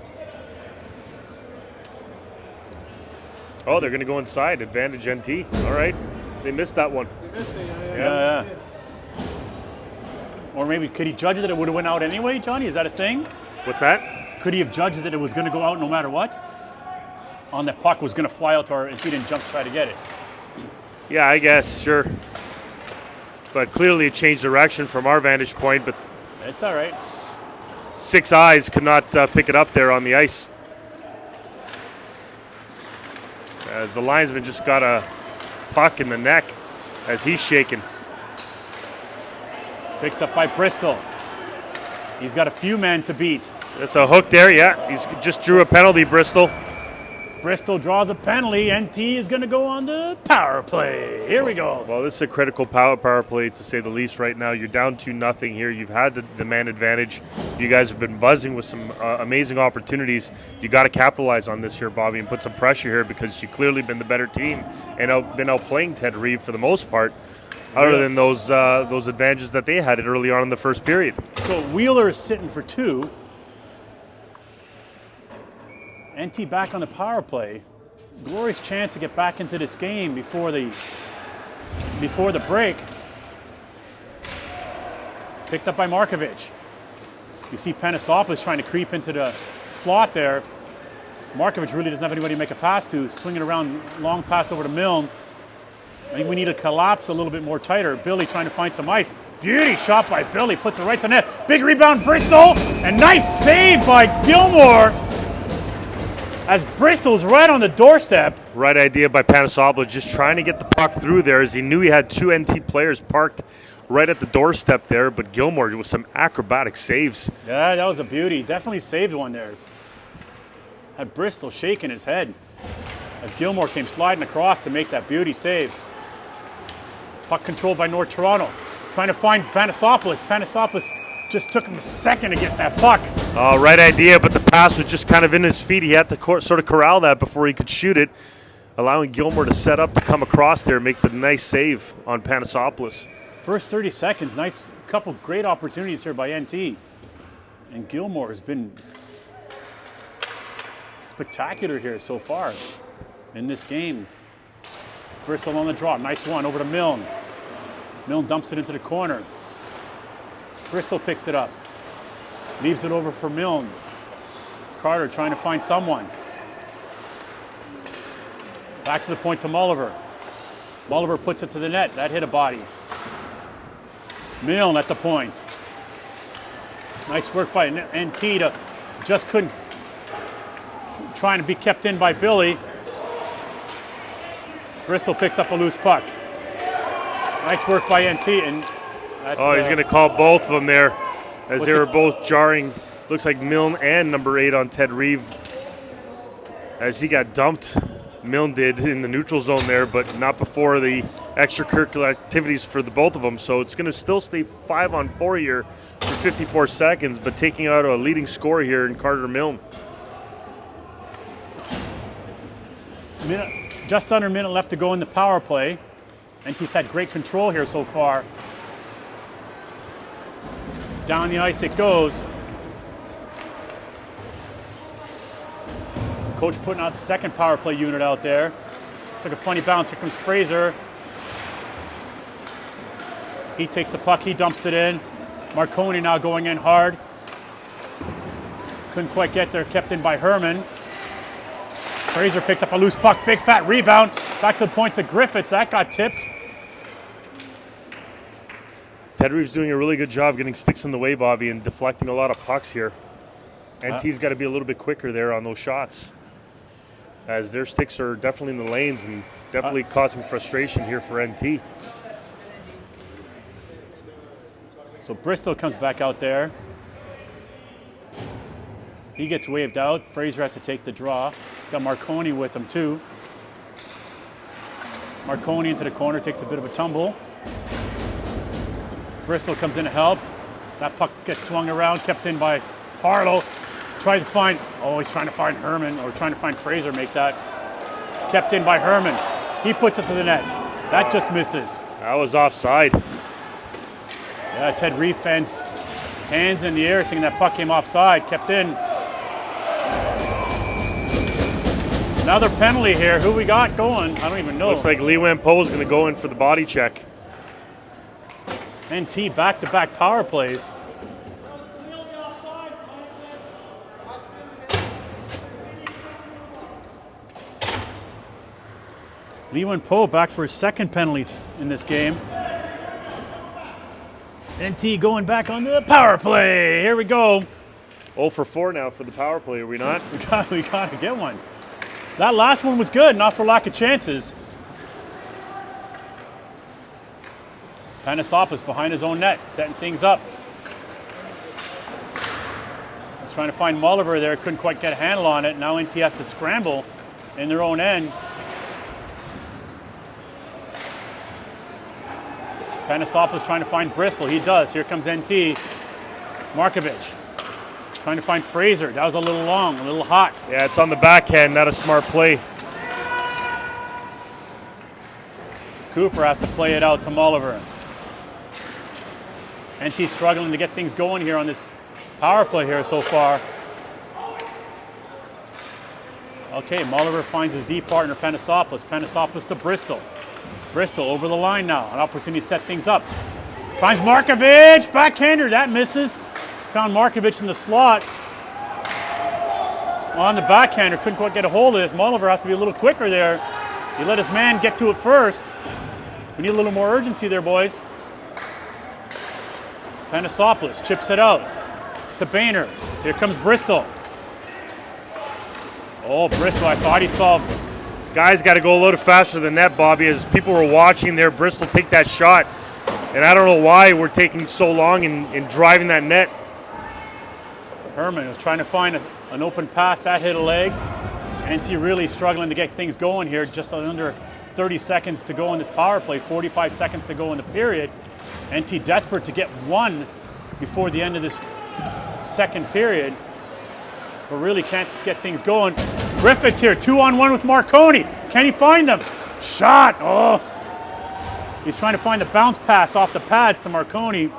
Oh, they're going to go inside. Advantage NT. All right. They missed that one. They missed it, Yeah. Or maybe could he judge that it would have went out anyway, Johnny? Is that a thing? What's that? Could he have judged that it was going to go out no matter what? On the puck was going to fly out to her if he didn't jump to try to get it. Yeah, I guess, sure. But clearly it changed direction from our vantage point, but It's all right. 6 eyes could not pick it up there on the ice. As the linesman just got a puck in the neck as he's shaking. Picked up by Bristol. He's got a few men to beat. That's a hook there, yeah. He's just drew a penalty, Bristol. Bristol draws a penalty. NT is going to go on the power play. Here we go. Well, this is a critical power play, to say the least, right now. You're down 2-0 here. You've had the man advantage. You guys have been buzzing with some amazing opportunities. You got to capitalize on this here, Bobby, and put some pressure here because you've clearly been the better team and been outplaying Ted Reeve for the most part, other than those advantages that they had early on in the first period. So Wheeler is sitting for 2. NT back on the power play. Glorious chance to get back into this game before the break. Picked up by Markovic. You see Panisopoulos trying to creep into the slot there. Markovic really doesn't have anybody to make a pass to. Swinging around, long pass over to Milne. I think we need to collapse a little bit more tighter. Billy trying to find some ice. Beauty shot by Billy, puts it right to net. Big rebound, Bristol, and nice save by Gilmore. As Bristol's right on the doorstep. Right idea by Panisopoulos, just trying to get the puck through there as he knew he had 2 NT players parked right at the doorstep there, but Gilmore with some acrobatic saves. Yeah, that was a beauty. Definitely saved one there. Had Bristol shaking his head as Gilmore came sliding across to make that beauty save. Puck controlled by North Toronto. Trying to find Panasopoulos. Panasopoulos just took him a second to get that puck. Right idea, but the pass was just kind of in his feet. He had to sort of corral that before he could shoot it, allowing Gilmore to set up to come across there and make the nice save on Panasopoulos. First 30 seconds, nice couple great opportunities here by NT. And Gilmore has been spectacular here so far in this game. Bristol on the draw, nice one over to Milne. Milne dumps it into the corner. Bristol picks it up, leaves it over for Milne. Carter trying to find someone. Back to the point to Mulliver. Mulliver puts it to the net, that hit a body. Milne at the point. Nice work by NT to just couldn't, trying to be kept in by Billy. Bristol picks up a loose puck. Nice work by NT, and that's, he's going to call both of them there as they were both jarring. Looks like Milne and number 8 on Ted Reeve as he got dumped. Milne did in the neutral zone there, but not before the extracurricular activities for the both of them. So it's going to still stay 5-on-4 here for 54 seconds, but taking out a leading scorer here in Carter Milne. Just under a minute left to go in the power play. NT's had great control here so far. Down the ice it goes. Coach putting out the second power play unit out there. Took a funny bounce. Here comes Fraser. He takes the puck. He dumps it in. Marconi now going in hard. Couldn't quite get there. Kept in by Herman. Fraser picks up a loose puck. Big fat rebound. Back to the point to Griffiths. That got tipped. Ted Reeve's doing a really good job getting sticks in the way, Bobby, and deflecting a lot of pucks here. NT's got to be a little bit quicker there on those shots, as their sticks are definitely in the lanes and definitely causing frustration here for NT. So Bristol comes back out there. He gets waved out. Fraser has to take the draw. Got Marconi with him too. Marconi into the corner, takes a bit of a tumble. Bristol comes in to help. That puck gets swung around, kept in by Harlow. Trying to find, he's trying to find Herman, or trying to find Fraser, make that. Kept in by Herman. He puts it to the net. That just misses. That was offside. Yeah, Ted Reeve fans, hands in the air, saying that puck came offside, kept in. Another penalty here. Who we got going? I don't even know. Looks like Lee Wan-Po is going to go in for the body check. NT back-to-back power plays. Lee Wan-Po back for his second penalty in this game. NT going back on the power play. Here we go. 0 for 4 now for the power play, are we not? We got to get one. That last one was good, not for lack of chances. Panasopoulos behind his own net, setting things up. He's trying to find Mulliver there, couldn't quite get a handle on it. Now NT has to scramble in their own end. Panasopoulos trying to find Bristol. He does. Here comes NT. Markovich trying to find Fraser. That was a little long, a little hot. Yeah, it's on the backhand, not a smart play. Cooper has to play it out to Mulliver. NT struggling to get things going here on this power play here so far. Okay, Mulliver finds his deep partner, Panasopoulos. Panasopoulos to Bristol. Bristol over the line now. An opportunity to set things up. Finds Markovich. Backhander. That misses. Found Markovich in the slot. On the backhander. Couldn't quite get a hold of this. Mulliver has to be a little quicker there. He let his man get to it first. We need a little more urgency there, boys. Panasopoulos chips it out to Boehner. Here comes Bristol. Oh, Bristol, I thought he saw. Guys got to go a little faster than that, Bobby, as people were watching there. Bristol take that shot, And I don't know why we're taking so long in driving that net. Herman was trying to find an open pass that hit a leg. NT really struggling to get things going here. Just under 30 seconds to go in this power play, 45 seconds to go in the period. NT desperate to get one before the end of this second period, but really can't get things going. Griffiths here, 2-on-1 with Marconi. Can he find them? Shot, oh. He's trying to find the bounce pass off the pads to Marconi.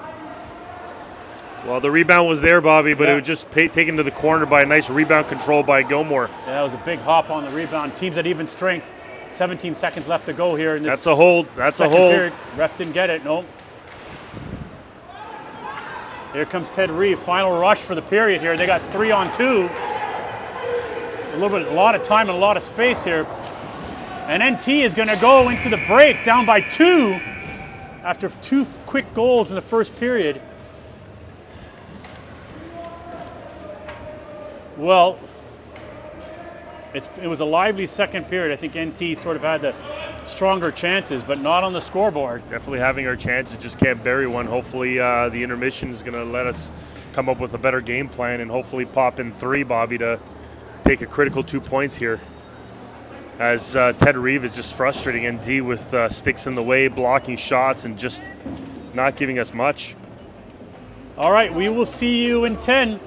Well, the rebound was there, Bobby, but it was just taken to the corner by a nice rebound control by Gilmore. Yeah, that was a big hop on the rebound. Teams at even strength. 17 seconds left to go here in this. That's a hold. That's a second hold. period. Ref didn't get it. No. Here comes Ted Reeve. Final rush for the period here. They got 3-on-2. A lot of time and a lot of space here. And NT is going to go into the break down by 2 after 2 quick goals in the first period. Well, it was a lively second period. I think NT sort of had the stronger chances, but not on the scoreboard. Definitely having our chances, just can't bury one. Hopefully the intermission is going to let us come up with a better game plan and hopefully pop in 3, Bobby, to take a critical 2 points here. As Ted Reeve is just frustrating NT with sticks in the way, blocking shots, and just not giving us much. All right, we will see you in 10.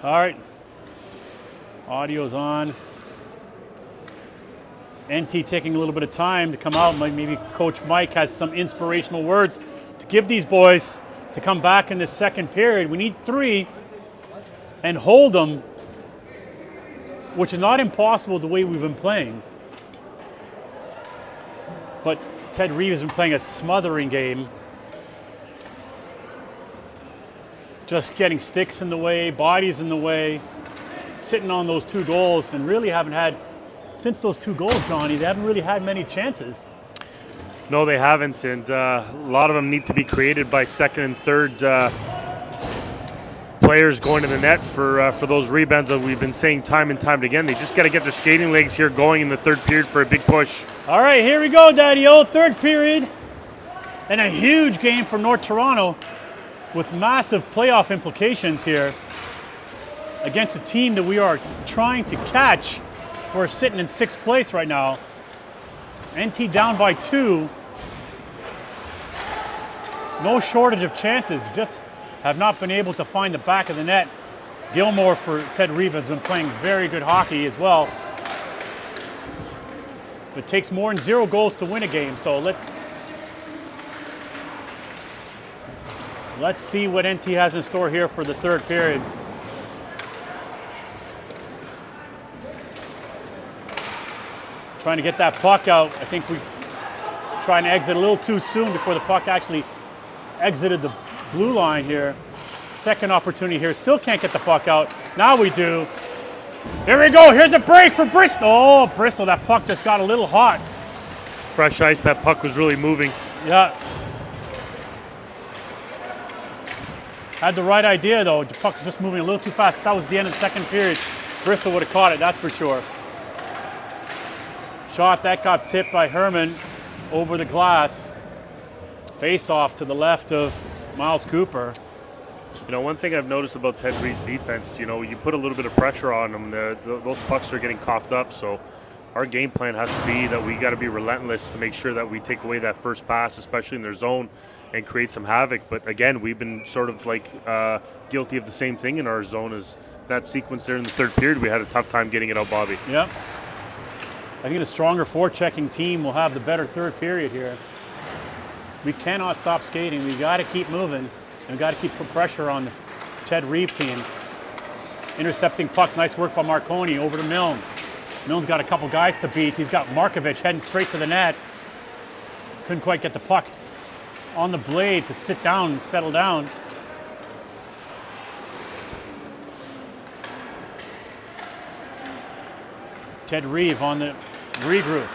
All right. Audio's on. NT taking a little bit of time to come out. Maybe Coach Mike has some inspirational words to give these boys to come back in this second period. We need 3 and hold them, which is not impossible the way we've been playing. But Ted Reeve has been playing a smothering game. Just getting sticks in the way, bodies in the way, sitting on those 2 goals, and really haven't had, since those 2 goals, Johnny, they haven't really had many chances. No, they haven't, and a lot of them need to be created by second and third players going to the net for those rebounds that we've been saying time and time again. They just got to get their skating legs here going in the third period for a big push. All right, here we go, Daddy-O. Third period, and a huge game for North Toronto with massive playoff implications here against a team that we are trying to catch. We're sitting in 6th place right now. NT down by 2. No shortage of chances, just have not been able to find the back of the net. Gilmore for Ted Reeve has been playing very good hockey as well. It takes more than 0 goals to win a game, so let's see what NT has in store here for the third period. Trying to get that puck out. I think we trying to exit a little too soon before the puck actually exited the blue line here. Second opportunity here. Still can't get the puck out. Now we do. Here we go. Here's a break for Bristol. Oh, Bristol, that puck just got a little hot. Fresh ice, that puck was really moving. Yeah. Had the right idea, though. The puck was just moving a little too fast. That was the end of the second period. Bristol would have caught it, that's for sure. Shot that got tipped by Herman over the glass. Face off to the left of Miles Cooper. You know, one thing I've noticed about Ted Reeve's defense, you know, you put a little bit of pressure on them, those pucks are getting coughed up. So our game plan has to be that we got to be relentless to make sure that we take away that first pass, especially in their zone, and create some havoc. But again, we've been sort of like guilty of the same thing in our zone as that sequence there in the third period. We had a tough time getting it out, Bobby. Yep. I think the stronger forechecking team will have the better third period here. We cannot stop skating. We got to keep moving, and we got to keep put pressure on this Ted Reeve team. Intercepting pucks, nice work by Marconi over to Milne. Milne's got a couple guys to beat. He's got Markovic heading straight to the net. Couldn't quite get the puck on the blade to sit down and settle down. Ted Reeve on the regroup.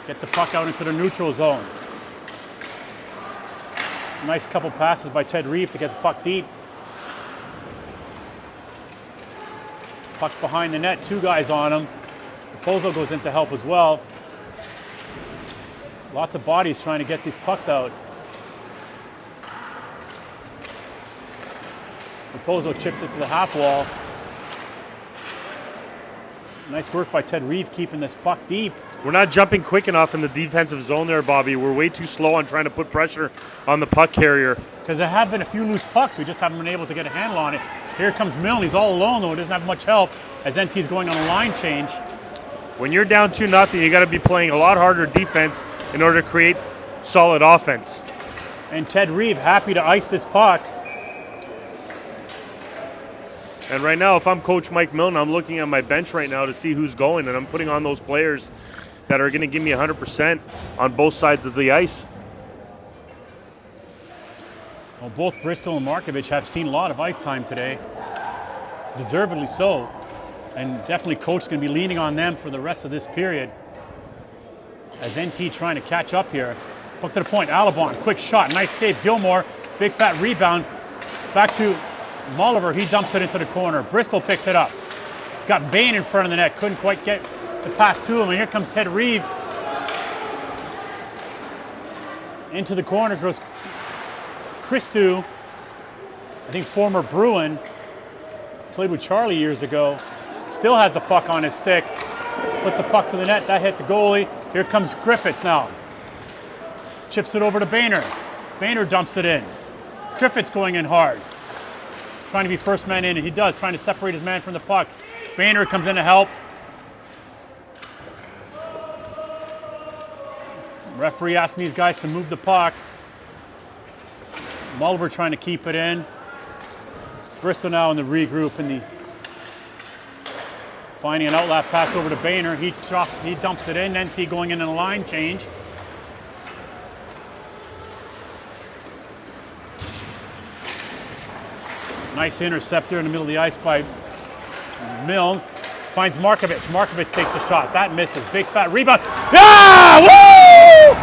Get the puck out into the neutral zone. Nice couple passes by Ted Reeve to get the puck deep. Puck behind the net, 2 guys on him. Raposo goes in to help as well. Lots of bodies trying to get these pucks out. Raposo chips it to the half wall. Nice work by Ted Reeve keeping this puck deep. We're not jumping quick enough in the defensive zone there, Bobby. We're way too slow on trying to put pressure on the puck carrier. Because there have been a few loose pucks. We just haven't been able to get a handle on it. Here comes Milne. He's all alone, though. He doesn't have much help as NT's going on a line change. When you're down 2-0, you got to be playing a lot harder defense in order to create solid offense. And Ted Reeve happy to ice this puck. And right now, if I'm Coach Mike Milne, I'm looking at my bench right now to see who's going, and I'm putting on those players that are going to give me 100% on both sides of the ice. Well, both Bristol and Markovic have seen a lot of ice time today. Deservedly so. And definitely Coach's going to be leaning on them for the rest of this period. As NT trying to catch up here. Puck to the point, Alabon, quick shot, nice save. Gilmore, big fat rebound. Back to Molliver, he dumps it into the corner. Bristol picks it up. Got Bain in front of the net, couldn't quite get the pass to him. And here comes Ted Reeve. Into the corner goes Christou, I think former Bruin. Played with Charlie years ago. Still has the puck on his stick. Puts a puck to the net, that hit the goalie. Here comes Griffiths now. Chips it over to Boehner. Boehner dumps it in. Griffiths going in hard. trying to be first man in, and he does, trying to separate his man from the puck. Boehner comes in to help. Referee asking these guys to move the puck. Mulliver trying to keep it in. Bristol now in the regroup in the finding an outlet pass over to Boehner. He dumps it in. NT going in a line change. Nice interceptor in the middle of the ice by Milne. Finds Markovic. Markovic takes a shot. That misses. Big fat rebound. Yeah! Woo!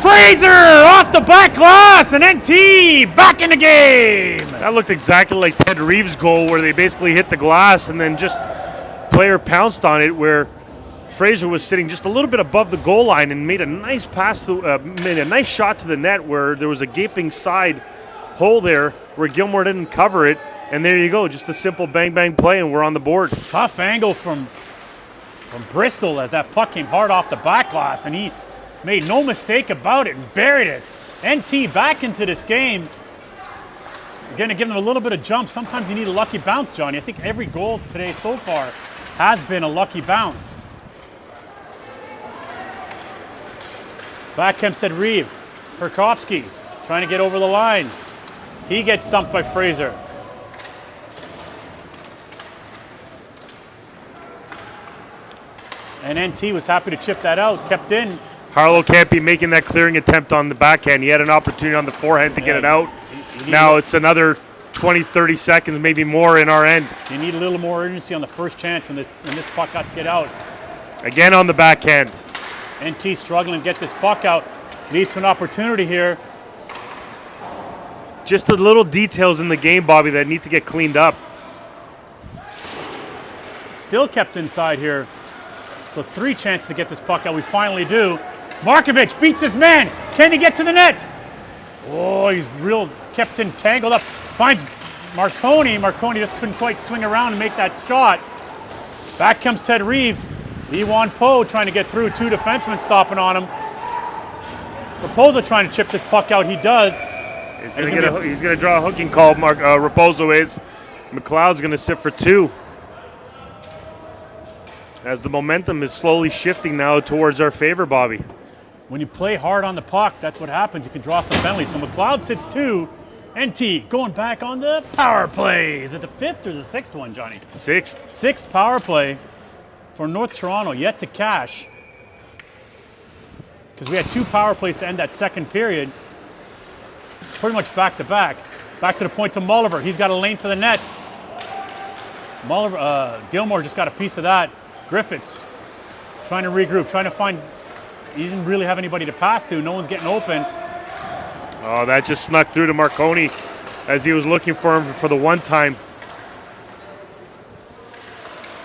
Fraser off the back glass, and NT back in the game. That looked exactly like Ted Reeves' goal, where they basically hit the glass and then just player pounced on it, where Fraser was sitting just a little bit above the goal line and made a nice pass, made a nice shot to the net where there was a gaping side hole there where Gilmore didn't cover it. And there you go, just a simple bang-bang play, and we're on the board. Tough angle from Bristol as that puck came hard off the back glass, and he made no mistake about it and buried it. NT back into this game. We're going to give them a little bit of jump. Sometimes you need a lucky bounce, Johnny. I think every goal today so far has been a lucky bounce. Back Hempstead Reeve. Perkovsky trying to get over the line. He gets dumped by Fraser. And NT was happy to chip that out, kept in. Harlow can't be making that clearing attempt on the backhand. He had an opportunity on the forehand to get it out. Now it's another 20, 30 seconds, maybe more in our end. You need a little more urgency on the first chance when this puck got to get out. Again on the backhand. NT struggling to get this puck out. Leads to an opportunity here. Just the little details in the game, Bobby, that need to get cleaned up. Still kept inside here. So 3 chances to get this puck out. We finally do. Markovic beats his man. Can he get to the net? Oh, he's kept entangled up. Finds Marconi. Marconi just couldn't quite swing around and make that shot. Back comes Ted Reeve. Iwan Poe trying to get through. 2 defensemen stopping on him. Raposo trying to chip this puck out. He does. He's going to draw a hooking call, Raposo is. McLeod's going to sit for 2. As the momentum is slowly shifting now towards our favor, Bobby. When you play hard on the puck, that's what happens. You can draw some penalties. So McLeod sits 2. NT going back on the power play. Is it the 5th or the 6th one, Johnny? 6th. 6th power play for North Toronto, yet to cash. Because we had 2 power plays to end that second period. Pretty much back to back. Back to the point to Mulliver. He's got a lane to the net. Gilmore just got a piece of that. Griffiths trying to regroup, trying to find, he didn't really have anybody to pass to. No one's getting open. Oh, that just snuck through to Marconi as he was looking for him for the one time.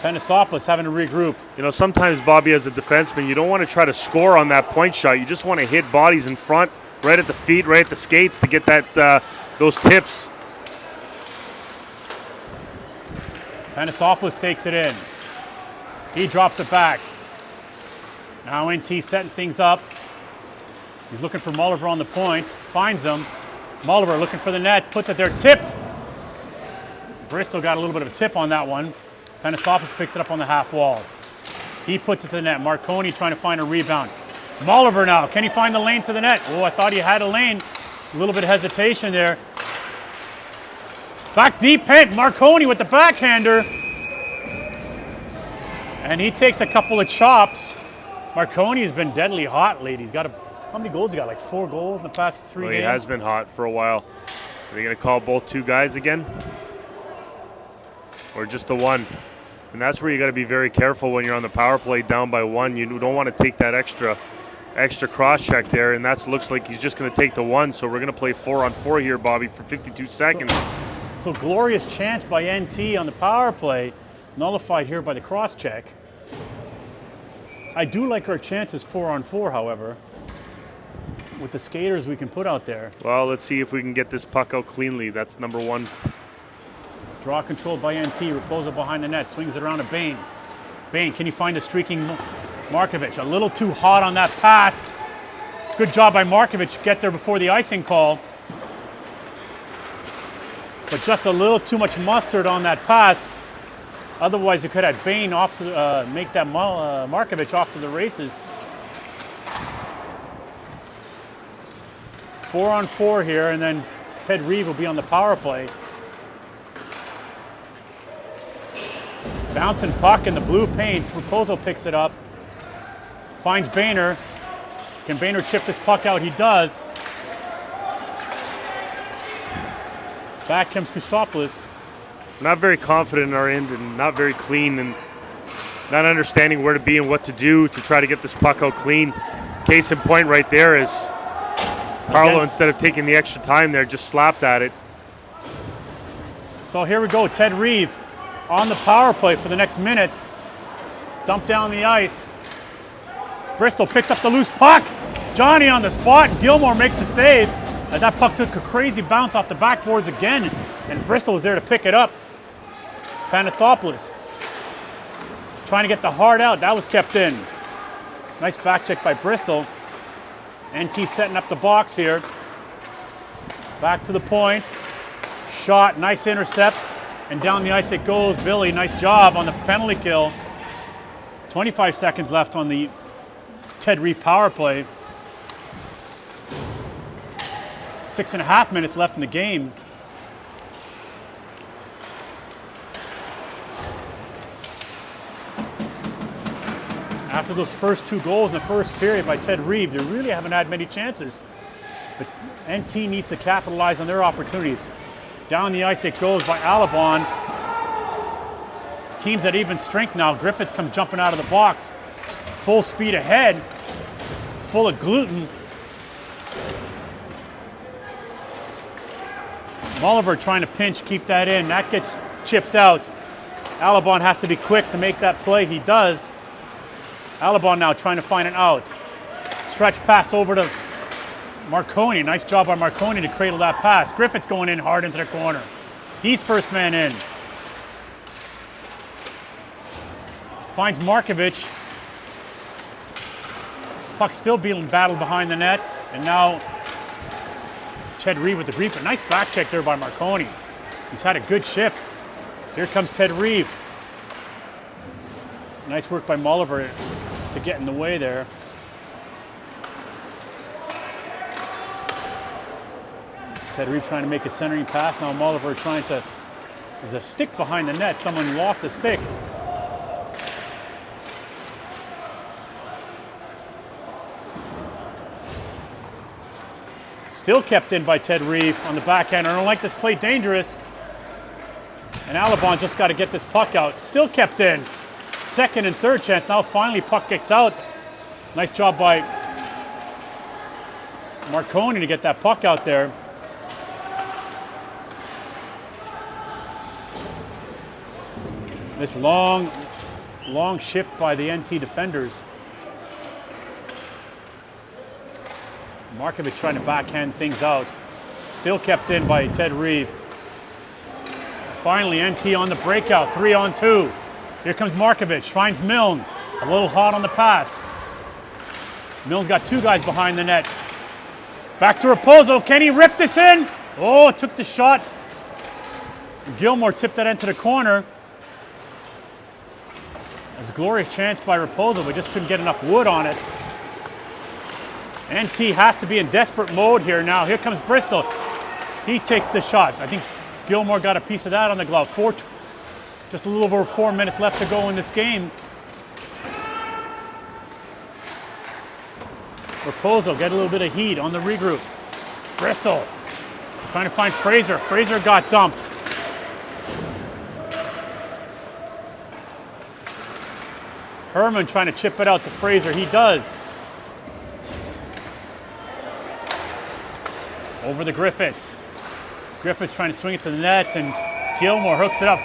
Panisopoulos having to regroup. You know, sometimes, Bobby, as a defenseman, you don't want to try to score on that point shot. You just want to hit bodies in front, right at the feet, right at the skates to get that those tips. Panisopoulos takes it in. He drops it back. Now NT setting things up. He's looking for Mulliver on the point. Finds him. Mulliver looking for the net. Puts it there. Tipped. Bristol got a little bit of a tip on that one. Panisopoulos picks it up on the half wall. He puts it to the net. Marconi trying to find a rebound. Mulliver now. Can he find the lane to the net? Oh, I thought he had a lane. A little bit of hesitation there. Back deep hit. Marconi with the backhander. And he takes a couple of chops. Marconi has been deadly hot lately. He's got how many goals he got? Like 4 goals in the past 3 games? He has been hot for a while. Are they going to call both 2 guys again? Or just the one? And that's where you got to be very careful when you're on the power play down by 1. You don't want to take that extra cross check there, and that looks like he's just going to take the 1. So we're going to play 4-on-4 here, Bobby, for 52 seconds. So glorious chance by NT on the power play, nullified here by the cross check. I do like our chances 4-on-4, however, with the skaters we can put out there. Well, let's see if we can get this puck out cleanly. That's number 1. Draw controlled by NT. Raposo behind the net. Swings it around to Bain. Bain, can you find the streaking Markovic? A little too hot on that pass. Good job by Markovic to get there before the icing call. but just a little too much mustard on that pass. Otherwise, you could have Bain off to make that Markovic off to the races. 4-on-4 here, and then Ted Reeve will be on the power play. Bouncing puck in the blue paint. Raposo picks it up. Finds Boehner. Can Boehner chip this puck out? He does. Back comes Christopoulos. Not very confident in our end and not very clean and not understanding where to be and what to do to try to get this puck out clean. Case in point right there is Carlo, instead of taking the extra time there, just slapped at it. So here we go, Ted Reeve on the power play for the next minute. Dump down the ice. Bristol picks up the loose puck. Johnny on the spot. Gilmore makes the save. That puck took a crazy bounce off the backboards again, and Bristol was there to pick it up. Panasopoulos trying to get the hard out. That was kept in. Nice back check by Bristol. NT setting up the box here. Back to the point. Shot, nice intercept. And down the ice it goes. Billy, nice job on the penalty kill. 25 seconds left on the Ted Reeve power play. 6.5 minutes left in the game. After those first 2 goals in the first period by Ted Reeve, they really haven't had many chances. But NT needs to capitalize on their opportunities. Down the ice it goes by Alabon. Teams at even strength now. Griffiths come jumping out of the box. Full speed ahead. Full of gluten. Molliver trying to pinch, keep that in. That gets chipped out. Alabon has to be quick to make that play. He does. Alabon now trying to find an out. Stretch pass over to Marconi. Nice job by Marconi to cradle that pass. Griffiths going in hard into the corner. He's first man in. Finds Markovic. Puck still being battled behind the net. And now Ted Reeve with the grip. A nice back check there by Marconi. He's had a good shift. Here comes Ted Reeve. Nice work by Molliver to get in the way there. Ted Reeve trying to make a centering pass. Now Molliver trying to, there's a stick behind the net. Someone lost a stick. Still kept in by Ted Reeve on the backhand. I don't like this play, dangerous. And Alabon just got to get this puck out. Still kept in. Second and third chance. Now finally puck gets out. Nice job by Marconi to get that puck out there. This long shift by the NT defenders. Markovic trying to backhand things out. Still kept in by Ted Reeve. Finally, NT on the breakout, 3-on-2. Here comes Markovic, finds Milne. A little hot on the pass. Milne's got 2 guys behind the net. Back to Raposo, can he rip this in? Oh, took the shot. Gilmore tipped that into the corner. It was a glorious chance by Raposo, but just couldn't get enough wood on it. NT has to be in desperate mode here now. Here comes Bristol. He takes the shot. I think Gilmore got a piece of that on the glove. Just a little over 4 minutes left to go in this game. Raposo get a little bit of heat on the regroup. Bristol trying to find Fraser. Fraser got dumped. Herman trying to chip it out to Fraser. He does. Over the Griffiths. Griffiths trying to swing it to the net, and Gilmore hooks it up.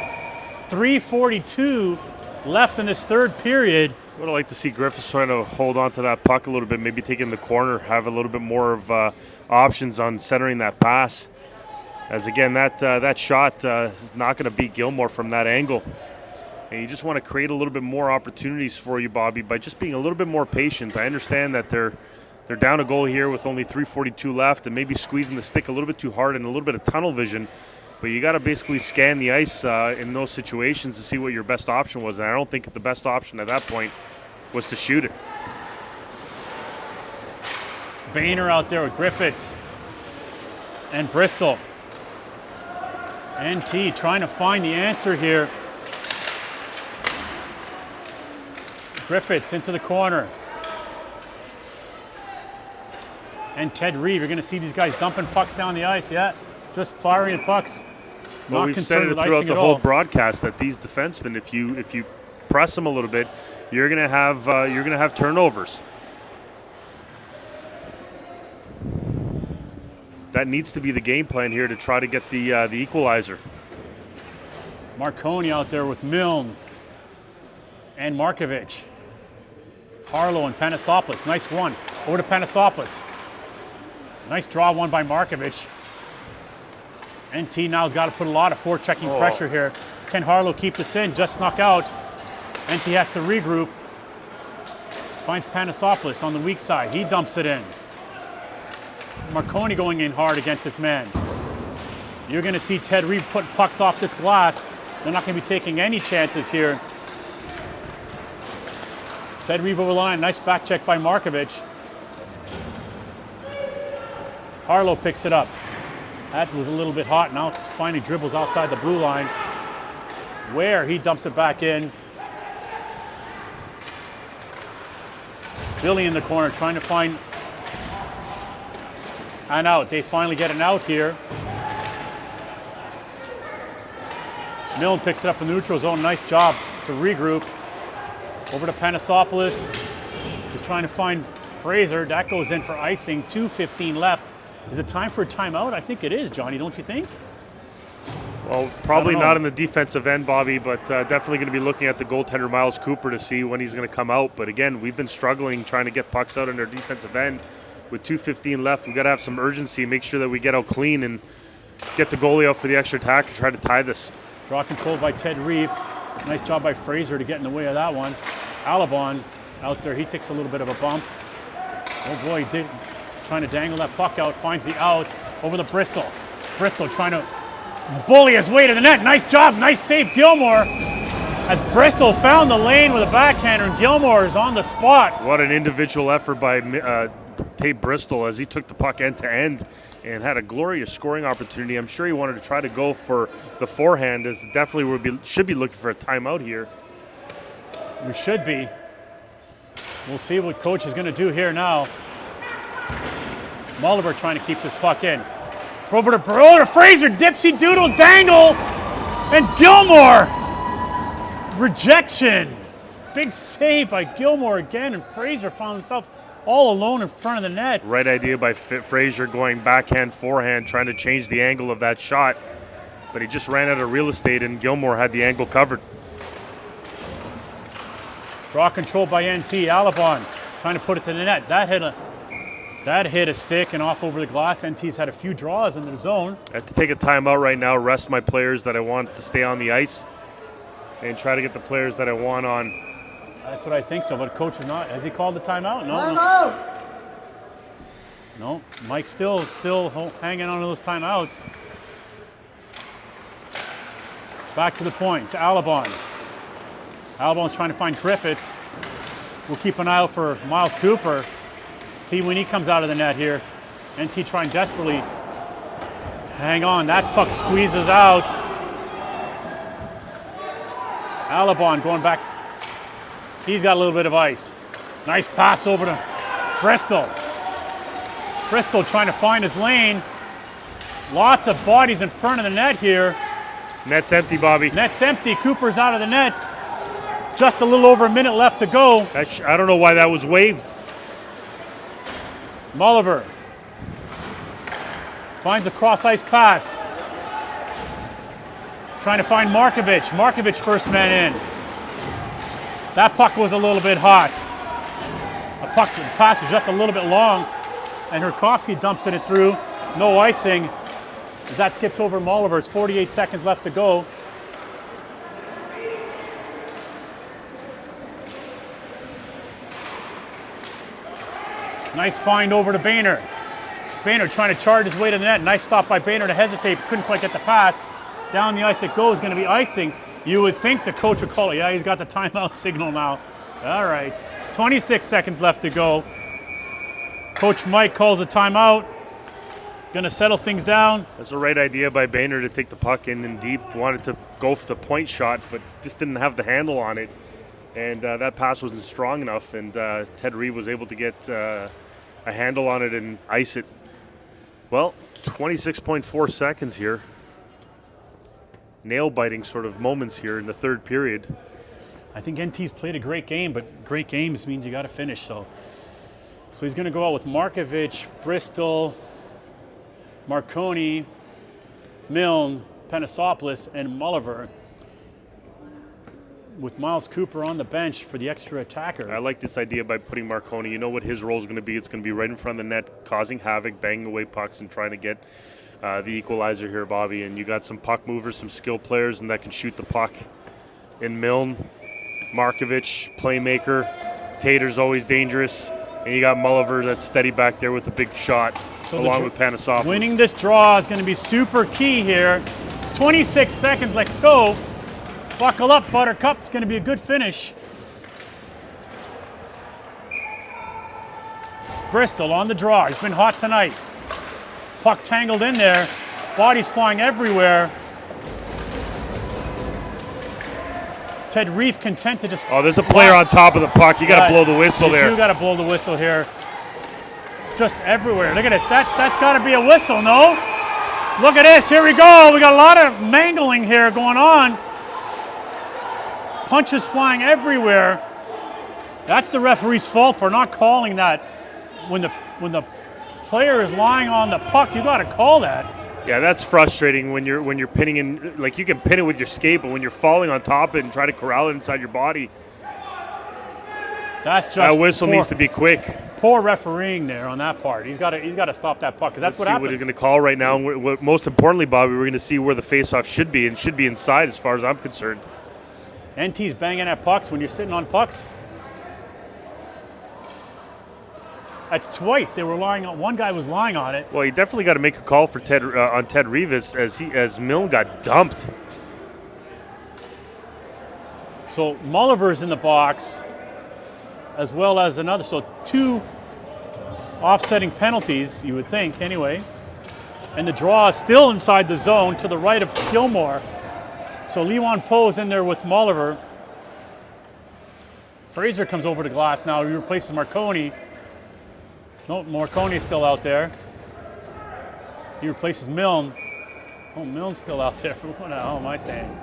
3:42 left in this third period. I would like to see Griffiths trying to hold on to that puck a little bit, maybe take it in the corner, have a little bit more of options on centering that pass. As again, that shot is not going to beat Gilmore from that angle. And you just want to create a little bit more opportunities for you, Bobby, by just being a little bit more patient. I understand that they're down a goal here with only 3:42 left and maybe squeezing the stick a little bit too hard and a little bit of tunnel vision. But you got to basically scan the ice in those situations to see what your best option was. And I don't think the best option at that point was to shoot it. Boehner out there with Griffiths and Bristol. NT trying to find the answer here. Griffiths into the corner. And Ted Reeve, you're going to see these guys dumping pucks down the ice. Yeah, just firing the pucks. Well, Not we've said concerned it with throughout icing the at whole all. broadcast that these defensemen, if you press them a little bit, you're going to have turnovers. That needs to be the game plan here to try to get the equalizer. Marconi out there with Milne and Markovic. Harlow and Panasopoulos. Nice one. Over to Panasopoulos. Nice draw one by Markovic. NT now has got to put a lot of forechecking pressure here. Can Harlow keep this in? Just snuck out. NT has to regroup. Finds Panasopoulos on the weak side. He dumps it in. Marconi going in hard against his man. You're going to see Ted Reeve put pucks off this glass. They're not going to be taking any chances here. Ted Reeve over the line. Nice back check by Markovic. Harlow picks it up. That was a little bit hot. Now it's finally dribbles outside the blue line. Where he dumps it back in. Billy in the corner trying to find an out. They finally get an out here. Milne picks it up in the neutral zone. Nice job to regroup. Over to Panasopoulos. He's trying to find Fraser. That goes in for icing. 2:15 left. Is it time for a timeout? I think it is, Johnny, don't you think? Well, probably not in the defensive end, Bobby, but definitely going to be looking at the goaltender Miles Cooper to see when he's going to come out. But again, we've been struggling trying to get pucks out in our defensive end. With 2:15 left, we've got to have some urgency, make sure that we get out clean and get the goalie out for the extra attack to try to tie this. Draw controlled by Ted Reeve. Nice job by Fraser to get in the way of that one. Alabon out there, he takes a little bit of a bump. Oh boy, he did. Trying to dangle that puck out, finds the out over the Bristol. Bristol trying to bully his way to the net. Nice job, nice save, Gilmore. As Bristol found the lane with a backhander, and Gilmore is on the spot. What an individual effort by Tate Bristol as he took the puck end to end and had a glorious scoring opportunity. I'm sure he wanted to try to go for the forehand, as definitely should be looking for a timeout here. We should be. We'll see what coach is going to do here now. Mulliver trying to keep this puck in. Over to Fraser, dipsy doodle dangle, and Gilmore. Rejection. Big save by Gilmore again, and Fraser found himself all alone in front of the net. Right idea by Fraser, going backhand, forehand, trying to change the angle of that shot. But he just ran out of real estate, and Gilmore had the angle covered. Draw control by NT. Alabon trying to put it to the net. That hit a stick and off over the glass. NT's had a few draws in the zone. I have to take a timeout right now, rest my players that I want to stay on the ice, and try to get the players that I want on. That's what I think so, but coach is not. Has he called the timeout? No. Timeout! No. Mike's still hanging on to those timeouts. Back to the point, to Alabon. Alabon's trying to find Griffiths. We'll keep an eye out for Miles Cooper. See when he comes out of the net here. NT trying desperately to hang on. That puck squeezes out. Alabon going back. He's got a little bit of ice. Nice pass over to Bristol. Bristol trying to find his lane. Lots of bodies in front of the net here. Net's empty, Bobby. Net's empty. Cooper's out of the net. Just a little over a minute left to go. I don't know why that was waived. Mulliver finds a cross-ice pass. Trying to find Markovic. Markovic first man in. That puck was a little bit hot. The pass was just a little bit long, and Hurkowski dumps it through. No icing as that skips over Mulliver. It's 48 seconds left to go. Nice find over to Boehner. Baynard trying to charge his way to the net. Nice stop by Baynard to hesitate, couldn't quite get the pass. Down the ice it goes, going to be icing. You would think the coach would call it. Yeah, he's got the timeout signal now. All right, 26 seconds left to go. Coach Mike calls a timeout. Going to settle things down. That's the right idea by Baynard to take the puck in deep. Wanted to go for the point shot, but just didn't have the handle on it. And that pass wasn't strong enough, and Ted Reeve was able to get a handle on it and ice it. Well, 26.4 seconds here. Nail-biting sort of moments here in the third period. I think NT's played a great game, but great games means you got to finish. So he's going to go out with Markovic, Bristol, Marconi, Milne, Panasopoulos, and Mulliver, with Miles Cooper on the bench for the extra attacker. I like this idea by putting Marconi. You know what his role is going to be. It's going to be right in front of the net, causing havoc, banging away pucks, and trying to get the equalizer here, Bobby. And you got some puck movers, some skill players, and that can shoot the puck. In Milne, Markovic, playmaker. Tater's always dangerous. And you got Mulliver that's steady back there with a big shot, along with Panasopoulos. Winning this draw is going to be super key here. 26 seconds left to go. Buckle up, Buttercup. It's going to be a good finish. Bristol on the draw. He's been hot tonight. Puck tangled in there. Bodies flying everywhere. Ted Reeve content to just... Oh, there's a player on top of the puck. You got to blow the whistle there. You got to blow the whistle here. Just everywhere. Look at this. That's got to be a whistle, no? Look at this. Here we go. We got a lot of mangling here going on. Punches flying everywhere. That's the referee's fault for not calling that. When the player is lying on the puck, you got to call that. Yeah, that's frustrating when you're pinning in. Like, you can pin it with your skate, but when you're falling on top of it and try to corral it inside your body, that's just that whistle needs to be quick. Poor refereeing there on that part. He's got to stop that puck, because that's what happens. What he's going to call right now. Most importantly, Bobby, we're going to see where the faceoff should be, and should be inside as far as I'm concerned. NT's banging at pucks when you're sitting on pucks. That's twice they were lying on. One guy was lying on it. Well, you definitely got to make a call for Ted Reeve as Milne got dumped. So Mulliver's in the box, as well as another. So two offsetting penalties, you would think, anyway. And the draw is still inside the zone to the right of Gilmore. So Lewan Poe's in there with Mulliver. Fraser comes over to glass now. He replaces Marconi. No, Marconi's still out there. He replaces Milne. Oh, Milne's still out there. What the hell am I saying?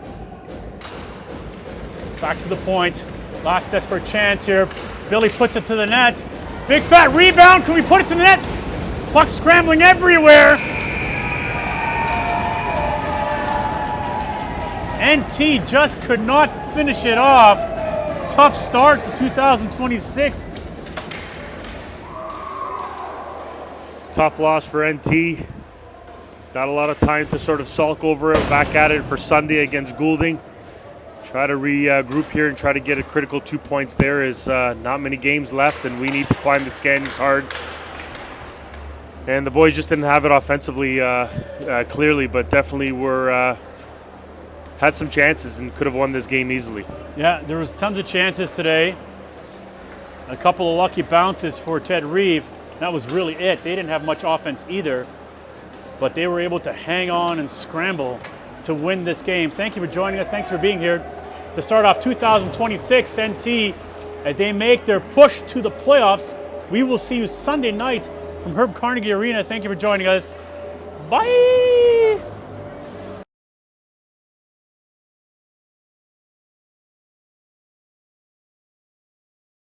Back to the point. Last desperate chance here. Billy puts it to the net. Big fat rebound. Can we put it to the net? Puck scrambling everywhere. NT just could not finish it off. Tough start to 2026. Tough loss for NT. Got a lot of time to sort of sulk over it. Back at it for Sunday against Goulding. Try to regroup here and try to get a critical 2 points there. Is not many games left, and we need to climb the standings hard. And the boys just didn't have it offensively clearly, but definitely were had some chances and could have won this game easily. Yeah, there was tons of chances today. A couple of lucky bounces for Ted Reeve. That was really it. They didn't have much offense either, but they were able to hang on and scramble to win this game. Thank you for joining us. Thanks for being here to start off 2026 NT as they make their push to the playoffs. We will see you Sunday night from Herb Carnegie Arena. Thank you for joining us. Bye.